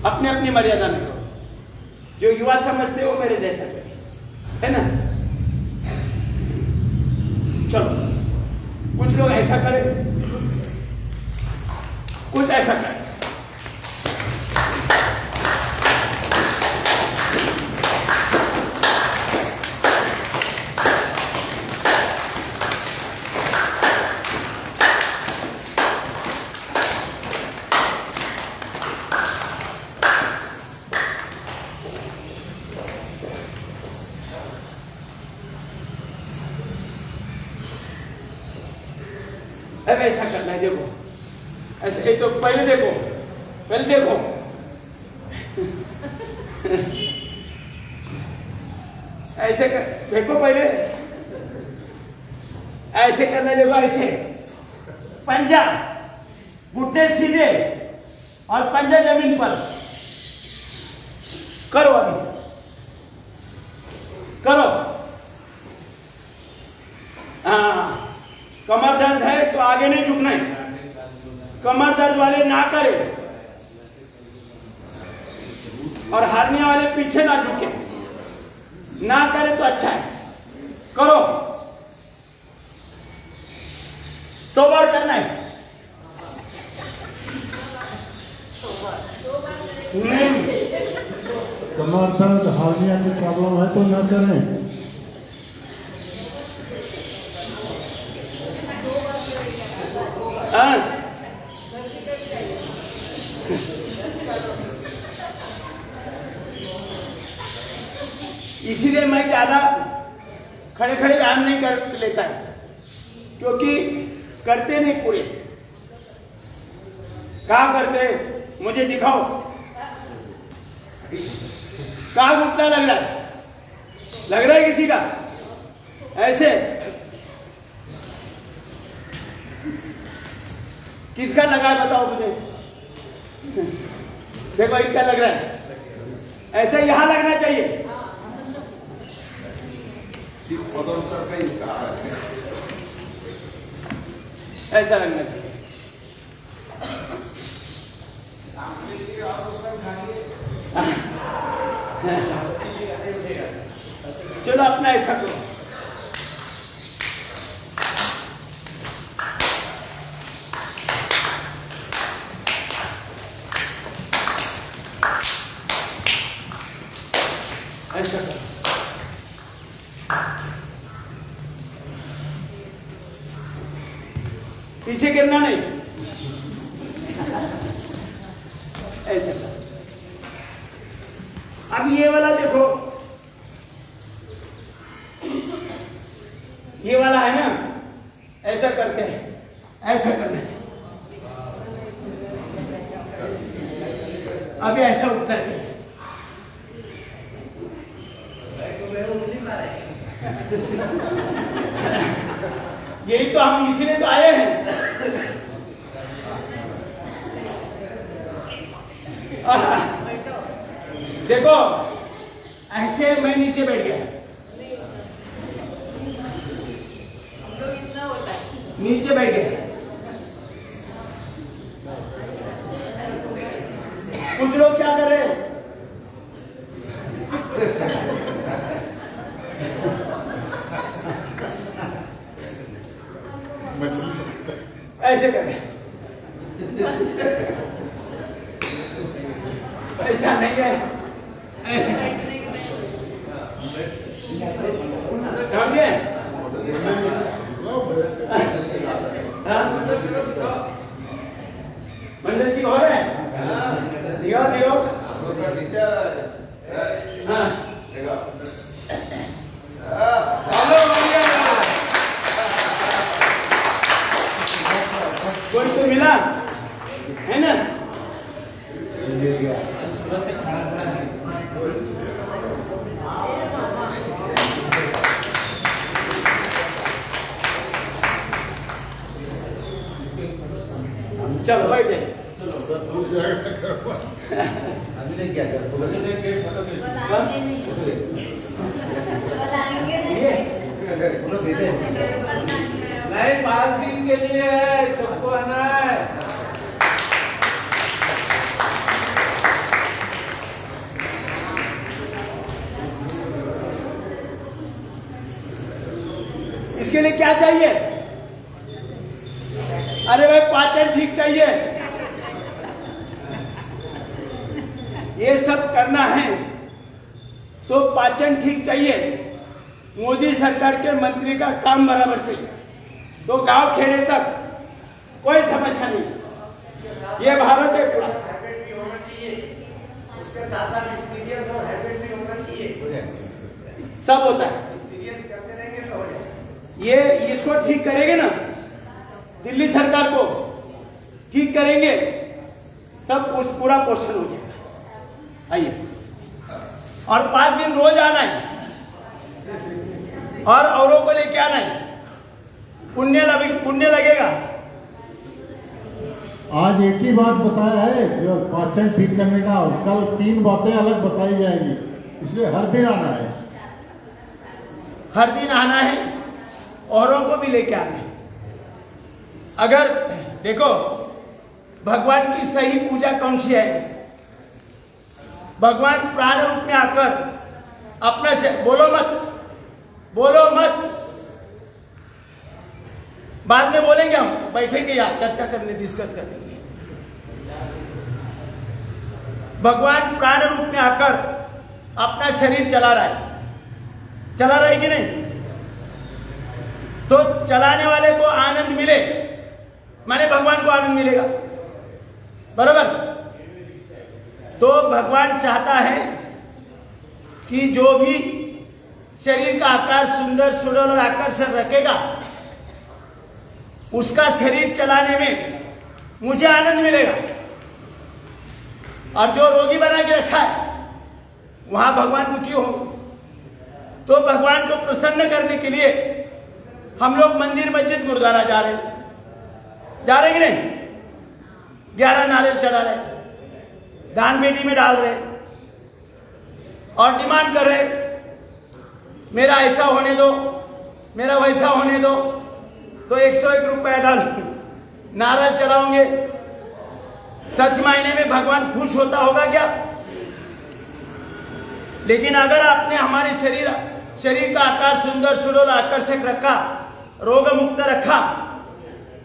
अपने अपनी मर्यादा में करो। जो युवा समझते हो मेरे जैसा है ना। चलो कुछ लोग ऐसा करें, कुछ ऐसा करें। अब ऐसा करना है, देखो ऐसे, एक तो पहले देखो ऐसे कर, देखो पहले ऐसे करना है, देखो ऐसे, पंजा घुटने सीधे और पंजा जमीन पर करो, अभी करो। हाँ, कमर दर्द है तो आगे नहीं झुकना है, कमर दर्द वाले ना करें और हार्निया वाले पीछे ना झुके, ना करे तो अच्छा है, करो। 100 बार करना है। कमर दर्द हार्निया की प्रॉब्लम है तो न करें। इसीलिए मैं ज्यादा खड़े खड़े व्यायाम नहीं कर लेता है, क्योंकि करते नहीं पूरे। कहाँ करते, मुझे दिखाओ कहाँ घुटना लग रहा है किसी का, ऐसे किसका लगा है बताओ मुझे। देखो इनका लग रहा है, ऐसे यहां लगना चाहिए, ऐसा लगना चाहिए। चलो अपना ऐसा करो। ऐसा करो। पीछे गिरना नहीं, ऐसे। अब ये वाला देखो, ये वाला है ना, ऐसा करते हैं, ऐसा करने से अभी ऐसा उठना चाहिए। यही तो हम इसीलिए तो आए हैं। देखो ऐसे मैं नीचे बैठ गया, नीचे बैठ गया। कुछ लोग क्या कर रहे हैं, ऐसे कर रहे हैं, ऐसा नहीं है, ऐसे समझे? मंडल जी हो रहे हैं, दिखाओ हाँ कोई तो मिला है ना? चलो बैठ जाइए। अभी नहीं क्या नहीं 5 दिन के लिए है, सबको आना है। इसके लिए क्या चाहिए? अरे भाई पाचन ठीक चाहिए, ये सब करना है तो पाचन ठीक चाहिए। मोदी सरकार के मंत्री का काम बराबर चाहिए, तो गांव खेड़े तक कोई समस्या नहीं। ये भारत है पूरा। उसके साथ साथ एक्सपीरियंस और हैबिट भी होना चाहिए, सब होता है। एक्सपीरियंस करते रहेंगे तो हो जाएगा। ये इसको ठीक करेंगे ना, दिल्ली सरकार को ठीक करेंगे, सब पूरा पोषण हो जाएगा। आइए, और 5 दिन रोज आना है और औरों को लेके आना है, पुण्य लगेगा। आज एक ही बात बताया है जो पाचन ठीक करने का, कल 3 बातें अलग बताई जाएगी, इसलिए हर दिन आना है। हर दिन आना है, औरों को भी लेके आना है। अगर देखो भगवान की सही पूजा कौन सी है? भगवान प्राण रूप में आकर अपना बोलो मत, बाद में बोलेंगे, हम बैठेंगे यहाँ चर्चा करने, डिस्कस करेंगे। भगवान प्राण रूप में आकर अपना शरीर चला रहा है कि नहीं? तो चलाने वाले को आनंद मिले, माने भगवान को आनंद मिलेगा, बराबर? तो भगवान चाहता है कि जो भी शरीर का आकार सुंदर सुडौल और आकर्षक रखेगा, उसका शरीर चलाने में मुझे आनंद मिलेगा। और जो रोगी बना के रखा है वहां भगवान दुखी होंगे। तो भगवान को प्रसन्न करने के लिए हम लोग मंदिर मस्जिद गुरुद्वारा जा रहे हैं कि नहीं? 11 नारियल चढ़ा रहे, दान बेटी में डाल रहे और डिमांड कर रहे, मेरा ऐसा होने दो, मेरा वैसा होने दो, तो 101 रुपया डाल नारियल चढ़ाओगे। सच मायने में भगवान खुश होता होगा क्या? लेकिन अगर आपने हमारे शरीर का आकार सुंदर सुडौल आकर्षक रखा, रोग मुक्त रखा,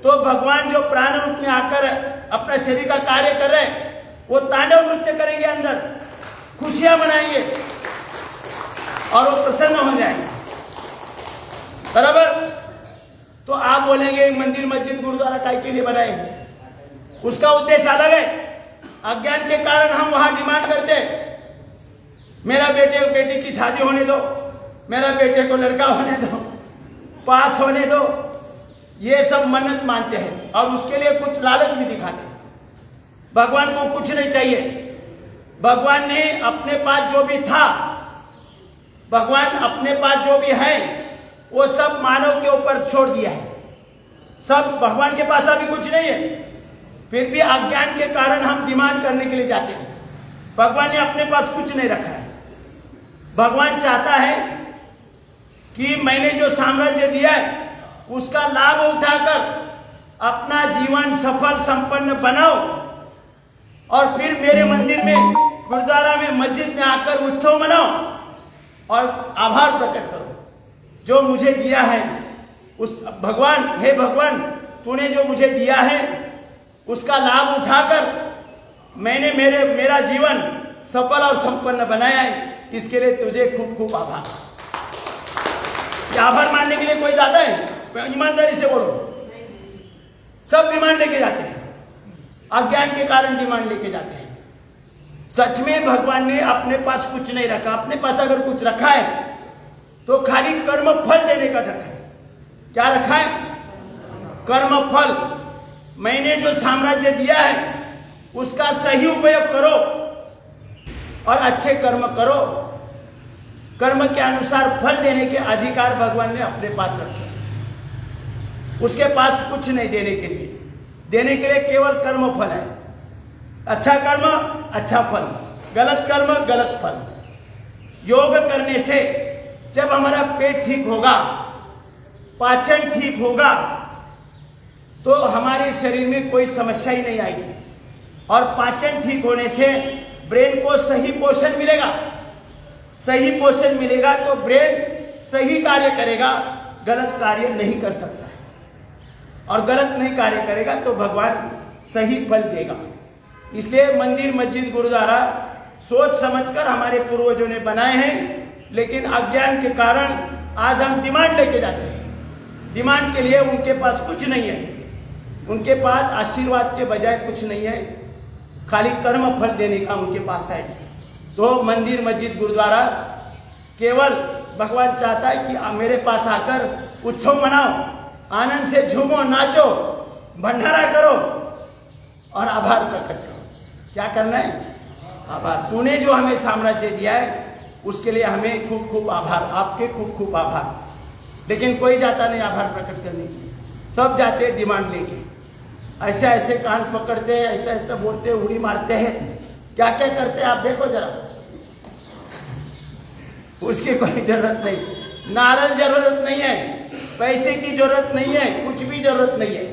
तो भगवान जो प्राण रूप में आकर अपना शरीर का कार्य कर रहे, वो तांडव नृत्य करेंगे, अंदर खुशियां मनाएंगे और वो प्रसन्न हो जाएंगे, बराबर? तो आप बोलेंगे मंदिर मस्जिद गुरुद्वारा काय के लिए बनाए? उसका उद्देश्य अलग है। अज्ञान के कारण हम वहां डिमांड करते, मेरा बेटी की शादी होने दो, मेरा बेटे को लड़का होने दो, पास होने दो, ये सब मन्नत मानते हैं और उसके लिए कुछ लालच भी दिखाते हैं। भगवान को कुछ नहीं चाहिए। भगवान ने अपने पास जो भी था, भगवान अपने पास जो भी है, वो सब मानव के ऊपर छोड़ दिया है। सब भगवान के पास अभी कुछ नहीं है, फिर भी अज्ञान के कारण हम डिमांड करने के लिए जाते हैं। भगवान ने अपने पास कुछ नहीं रखा है। भगवान चाहता है कि मैंने जो साम्राज्य दिया है उसका लाभ उठाकर अपना जीवन सफल संपन्न बनाओ और फिर मेरे मंदिर में, गुरुद्वारा में, मस्जिद में आकर उत्सव मनाओ और आभार प्रकट करो जो मुझे दिया है। उस भगवान, हे भगवान, तूने जो मुझे दिया है उसका लाभ उठाकर मैंने मेरा जीवन सफल और संपन्न बनाया है, इसके लिए तुझे खूब खूब आभार। आभार मानने के लिए कोई जाता है? ईमानदारी से बोलो। सब डिमांड लेके जाते हैं, अज्ञान के कारण डिमांड लेके जाते हैं। सच में भगवान ने अपने पास कुछ नहीं रखा। अपने पास अगर कुछ रखा है तो खाली कर्म फल देने का रखा है। क्या रखा है? कर्म फल। मैंने जो साम्राज्य दिया है उसका सही उपयोग करो और अच्छे कर्म करो। कर्म के अनुसार फल देने के अधिकार भगवान ने अपने पास रखे। उसके पास कुछ नहीं देने के लिए। देने के लिए केवल कर्म फल है। अच्छा कर्म अच्छा फल, गलत कर्म गलत फल। योग करने से जब हमारा पेट ठीक होगा, पाचन ठीक होगा, तो हमारे शरीर में कोई समस्या ही नहीं आएगी। और पाचन ठीक होने से ब्रेन को सही पोषण मिलेगा। सही पोषण मिलेगा तो ब्रेन सही कार्य करेगा, गलत कार्य नहीं कर सकता है। और गलत नहीं कार्य करेगा तो भगवान सही फल देगा। इसलिए मंदिर मस्जिद गुरुद्वारा सोच समझकर हमारे पूर्वजों ने बनाए हैं, लेकिन अज्ञान के कारण आज हम डिमांड लेके जाते हैं। डिमांड के लिए उनके पास कुछ नहीं है। उनके पास आशीर्वाद के बजाय कुछ नहीं है, खाली कर्म फल देने का उनके पास है। तो मंदिर मस्जिद गुरुद्वारा केवल भगवान चाहता है कि मेरे पास आकर उत्सव मनाओ, आनंद से झूमो, नाचो, भंडारा करो और आभार प्रकट करो। क्या करना है? आभार। तूने जो हमें साम्राज्य दिया है उसके लिए हमें खूब खूब आभार, आपके खूब खूब आभार। लेकिन कोई जाता नहीं आभार प्रकट करने के लिए, सब जाते हैं डिमांड लेके, ऐसा ऐसे कान पकड़ते हैं, ऐसा ऐसा बोलते हैं, उड़ी मारते हैं, क्या क्या करते हैं आप देखो जरा। उसकी कोई जरूरत नहीं, नारल जरूरत नहीं है, पैसे की जरूरत नहीं है, कुछ भी जरूरत नहीं है।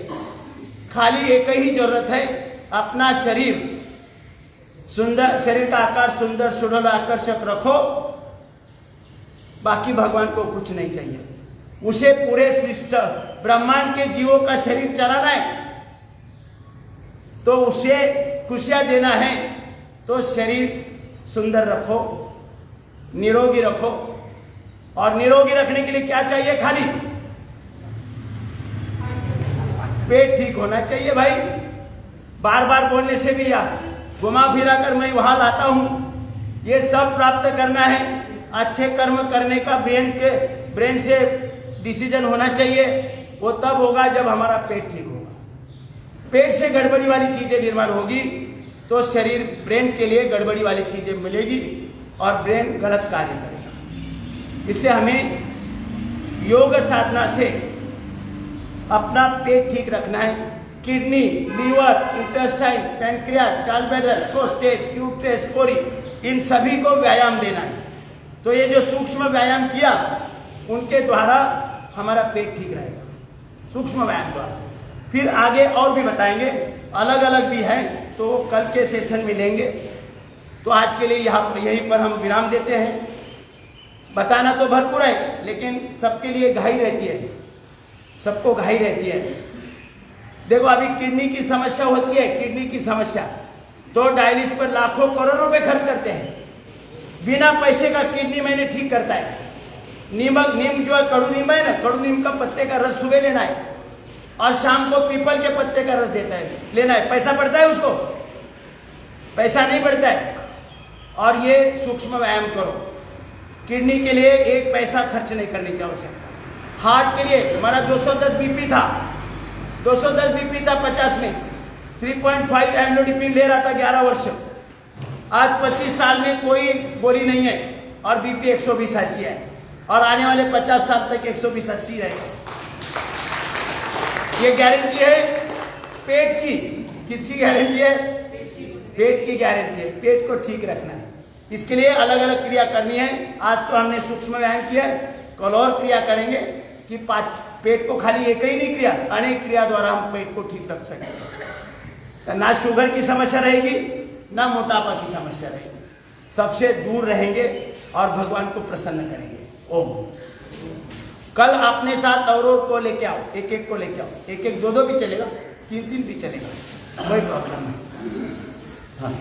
खाली एक ही जरूरत है, अपना शरीर सुंदर, शरीर का आकार सुंदर सुडौल आकर्षक रखो, बाकी भगवान को कुछ नहीं चाहिए। उसे पूरे सृष्टि ब्रह्मांड के जीवों का शरीर चलाना है तो उसे खुशियां देना है, तो शरीर सुंदर रखो, निरोगी रखो। और निरोगी रखने के लिए क्या चाहिए? खाली पेट ठीक होना चाहिए भाई। बार बार बोलने से भी यार घुमा फिरा कर मैं वहां लाता हूं। ये सब प्राप्त करना है, अच्छे कर्म करने का ब्रेन से डिसीजन होना चाहिए। वो तब होगा जब हमारा पेट ठीक होगा। पेट से गड़बड़ी वाली चीजें निर्माण होगी तो शरीर, ब्रेन के लिए गड़बड़ी वाली चीजें मिलेगी और ब्रेन गलत कार्य करेगा। इसलिए हमें योग साधना से अपना पेट ठीक रखना है। Kidney, liver, intestine, pancreas, gallbladder, prostate, uterus, कोरी, इन सभी को व्यायाम देना है। तो ये जो सूक्ष्म व्यायाम किया उनके द्वारा हमारा पेट ठीक रहेगा, सूक्ष्म व्यायाम द्वारा। फिर आगे और भी बताएंगे, अलग अलग भी है तो कल के सेशन में लेंगे। तो आज के लिए यहीं पर हम विराम देते हैं। बताना तो भरपूर है लेकिन सबके लिए घाई रहती है, सबको घाई रहती है। देखो अभी किडनी की समस्या होती है, किडनी की समस्या तो डायलिसिस पर लाखों करोड़ों रुपए खर्च करते हैं। बिना पैसे का किडनी मैंने ठीक करता है। नीम जो है, कड़ू नीम है ना, कड़ू नीम का पत्ते का रस सुबह लेना है और शाम को पीपल के पत्ते का रस लेना है। पैसा पड़ता है उसको? पैसा नहीं पड़ता है। और ये सूक्ष्म व्यायाम करो। किडनी के लिए एक पैसा खर्च नहीं करने की आवश्यकता। हार्ट के लिए हमारा 210 बीपी था, 210 बीपी था 50 में, 3.5 एम्लोडिपिन ले रहा था 11 वर्ष। आज 25 साल में कोई गोली नहीं है और बीपी 120/80 है और आने वाले 50 साल तक 120/80 रहेगा। ये गारंटी है पेट की। किसकी गारंटी है? पेट की गारंटी है। पेट को ठीक रखना है, इसके लिए अलग अलग क्रिया करनी है। आज तो हमने सूक्ष्म व्यायाम किया है, कल और क्रिया करेंगे कि पेट को खाली एक ही नहीं क्रिया, अनेक क्रिया द्वारा हम पेट को ठीक रख सकेंगे। ना शुगर की समस्या रहेगी, ना मोटापा की समस्या रहेगी, सबसे दूर रहेंगे और भगवान को प्रसन्न करेंगे। ओम। कल अपने साथ और को लेके आओ, एक एक को लेके आओ, एक एक दो भी चलेगा, 3 भी चलेगा, कोई प्रॉब्लम नहीं। हाँ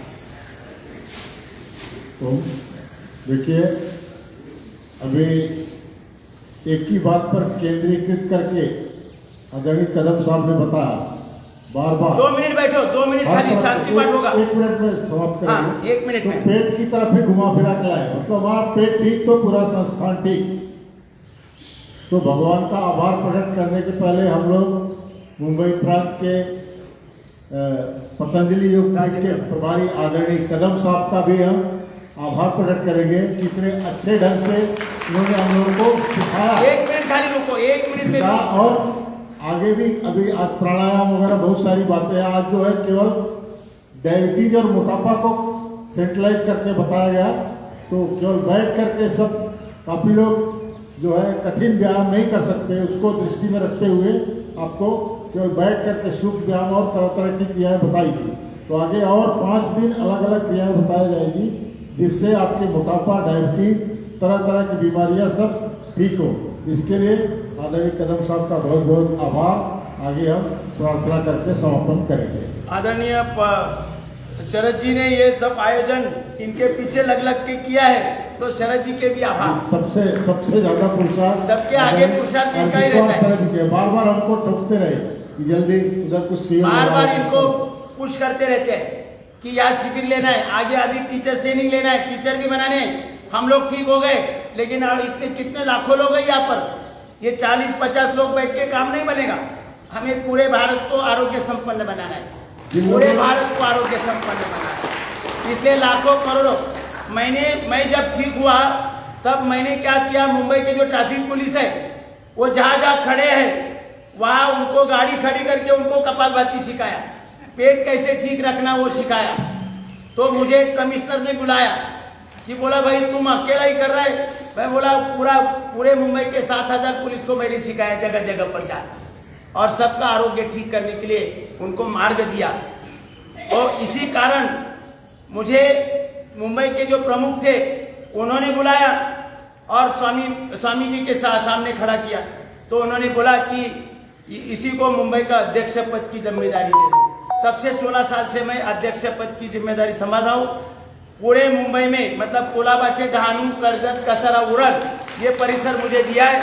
तो देखिए अभी एक ही बात पर केंद्रीकृत करके आदरणीय कदम साहब ने बताया, बार बार 2 मिनट बैठो, 2 मिनट खाली शांति पाठ होगा। 1 मिनट में समाप्त करेंगे। हाँ, 1 मिनट तो में पेट की तरफ ही घुमा फिरा के लाए, मतलब हमारा पेट ठीक तो पूरा संस्थान ठीक। तो भगवान का आभार प्रकट करने के पहले हम लोग मुंबई प्रांत के पतंजलि योग पीठ के प्रभारी आदरणीय कदम साहब का भी हम आभार प्रकट करेंगे। कितने अच्छे ढंग से उन्होंने हम लोगों को सिखाया। 1 मिनट खाली रुको, 1 मिनट में। और आगे भी अभी आज प्राणायाम वगैरह बहुत सारी बातें हैं। आज जो है केवल डायबिटीज और मोटापा को सेंट्रलाइज करके बताया गया। तो केवल बैठ करके सब, काफ़ी लोग जो है कठिन व्यायाम नहीं कर सकते, उसको दृष्टि में रखते हुए आपको केवल बैठ करके सूक्ष्म व्यायाम और तरह तरह की क्रियाएं बताई गई। तो आगे और 5 दिन अलग अलग क्रियाएं बताई जाएगी जिससे आपके मोटापा, डायबिटीज, तरह तरह की बीमारियां सब ठीक हो। इसके लिए आदरणीय कदम साहब का बहुत बहुत आभार। आगे हम प्रार्थना करके समापन करेंगे। आदरणीय शरद जी ने ये सब आयोजन इनके पीछे लग के किया है, तो शरद जी के भी आभार। सबसे ज्यादा पुरुषार्थ सबके आगे पुरुषार्थ इनका ही रहता है। शरद जी बार बार हमको ठोकते रहे कि जल्दी उधर कुछ बार बार इनको पुश करते रहते हैं कि यार शिविर लेना है, आगे अभी टीचर ट्रेनिंग लेना है, टीचर भी बनाने हैं। हम लोग ठीक हो गए लेकिन इतने कितने लाखों लोग हैं यहाँ पर, ये 40-50 लोग बैठ के काम नहीं बनेगा। हमें पूरे भारत को आरोग्य संपन्न बनाना है, पूरे भारत को आरोग्य संपन्न बनाना है। इसलिए लाखों करोड़ों मैं जब ठीक हुआ तब मैंने क्या किया, मुंबई के जो ट्रैफिक पुलिस है वो जहाँ जहाँ खड़े हैं वहाँ उनको गाड़ी खड़ी करके उनको कपालभाति सिखाया, पेट कैसे ठीक रखना वो सिखाया। तो मुझे कमिश्नर ने बुलाया कि बोला भाई तुम अकेला ही कर रहा है। मैं बोला पूरे मुंबई के 7,000 पुलिस को मैंने सिखाया जगह जगह पर जा, और सबका आरोग्य ठीक करने के लिए उनको मार्ग दिया। और इसी कारण मुझे मुंबई के जो प्रमुख थे उन्होंने बुलाया और स्वामी जी के सामने खड़ा किया। तो उन्होंने बोला कि इसी को मुंबई का अध्यक्ष पद की जिम्मेदारी दे दो। तब से 16 साल से मैं अध्यक्ष पद की जिम्मेदारी संभाल रहा हूँ। पूरे मुंबई में मतलब कोलाबा से डहाणू, कर्जत, कसरा, उरल ये परिसर मुझे दिया है।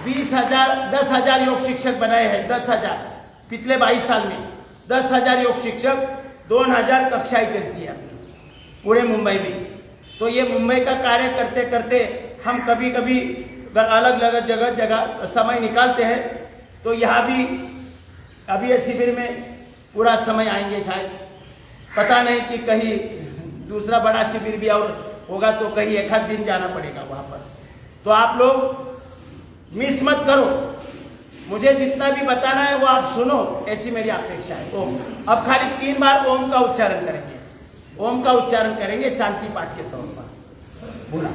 10,000 योग शिक्षक बनाए हैं, 10,000 पिछले 22 साल में 10,000 योग शिक्षक, 2,000 कक्षाएं चलती है पूरे मुंबई में। तो ये मुंबई का कार्य करते करते हम कभी कभी अलग अलग जगह समय निकालते हैं। तो यहाँ भी अभी ये शिविर में पूरा समय आएंगे शायद, पता नहीं कि कहीं दूसरा बड़ा शिविर भी और होगा तो कहीं एक आध दिन जाना पड़ेगा वहाँ पर। तो आप लोग मिस मत करो, मुझे जितना भी बताना है वो आप सुनो, ऐसी मेरी अपेक्षा है। ओम, अब खाली 3 बार ओम का उच्चारण करेंगे, ओम का उच्चारण करेंगे शांति पाठ के तौर पर। बोला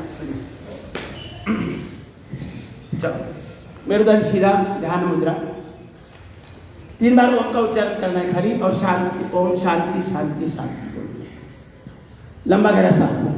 चलो, मेरुदंड सीधा, ध्यान मुद्रा। 3 बार ओम का उच्चारण करना है खाली, और शांति, ओम शांति शांति शांति। लंबा गहरा सांस लें।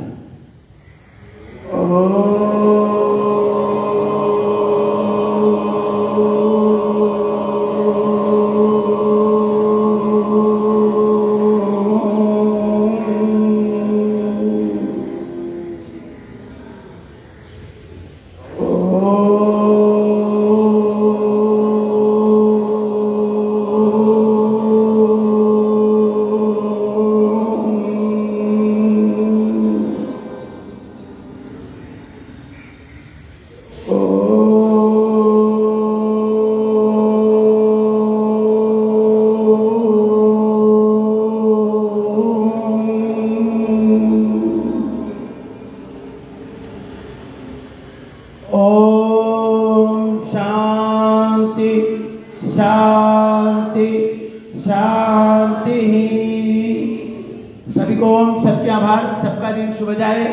सभी को ओम, सबके आभार, सबका दिन शुभ जाए।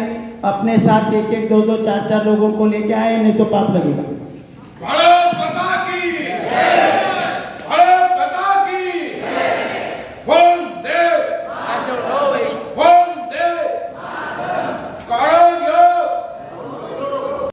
अपने साथ 1-1, 2-2, 4-4 लोगों को लेके आए, नहीं तो पाप लगेगा।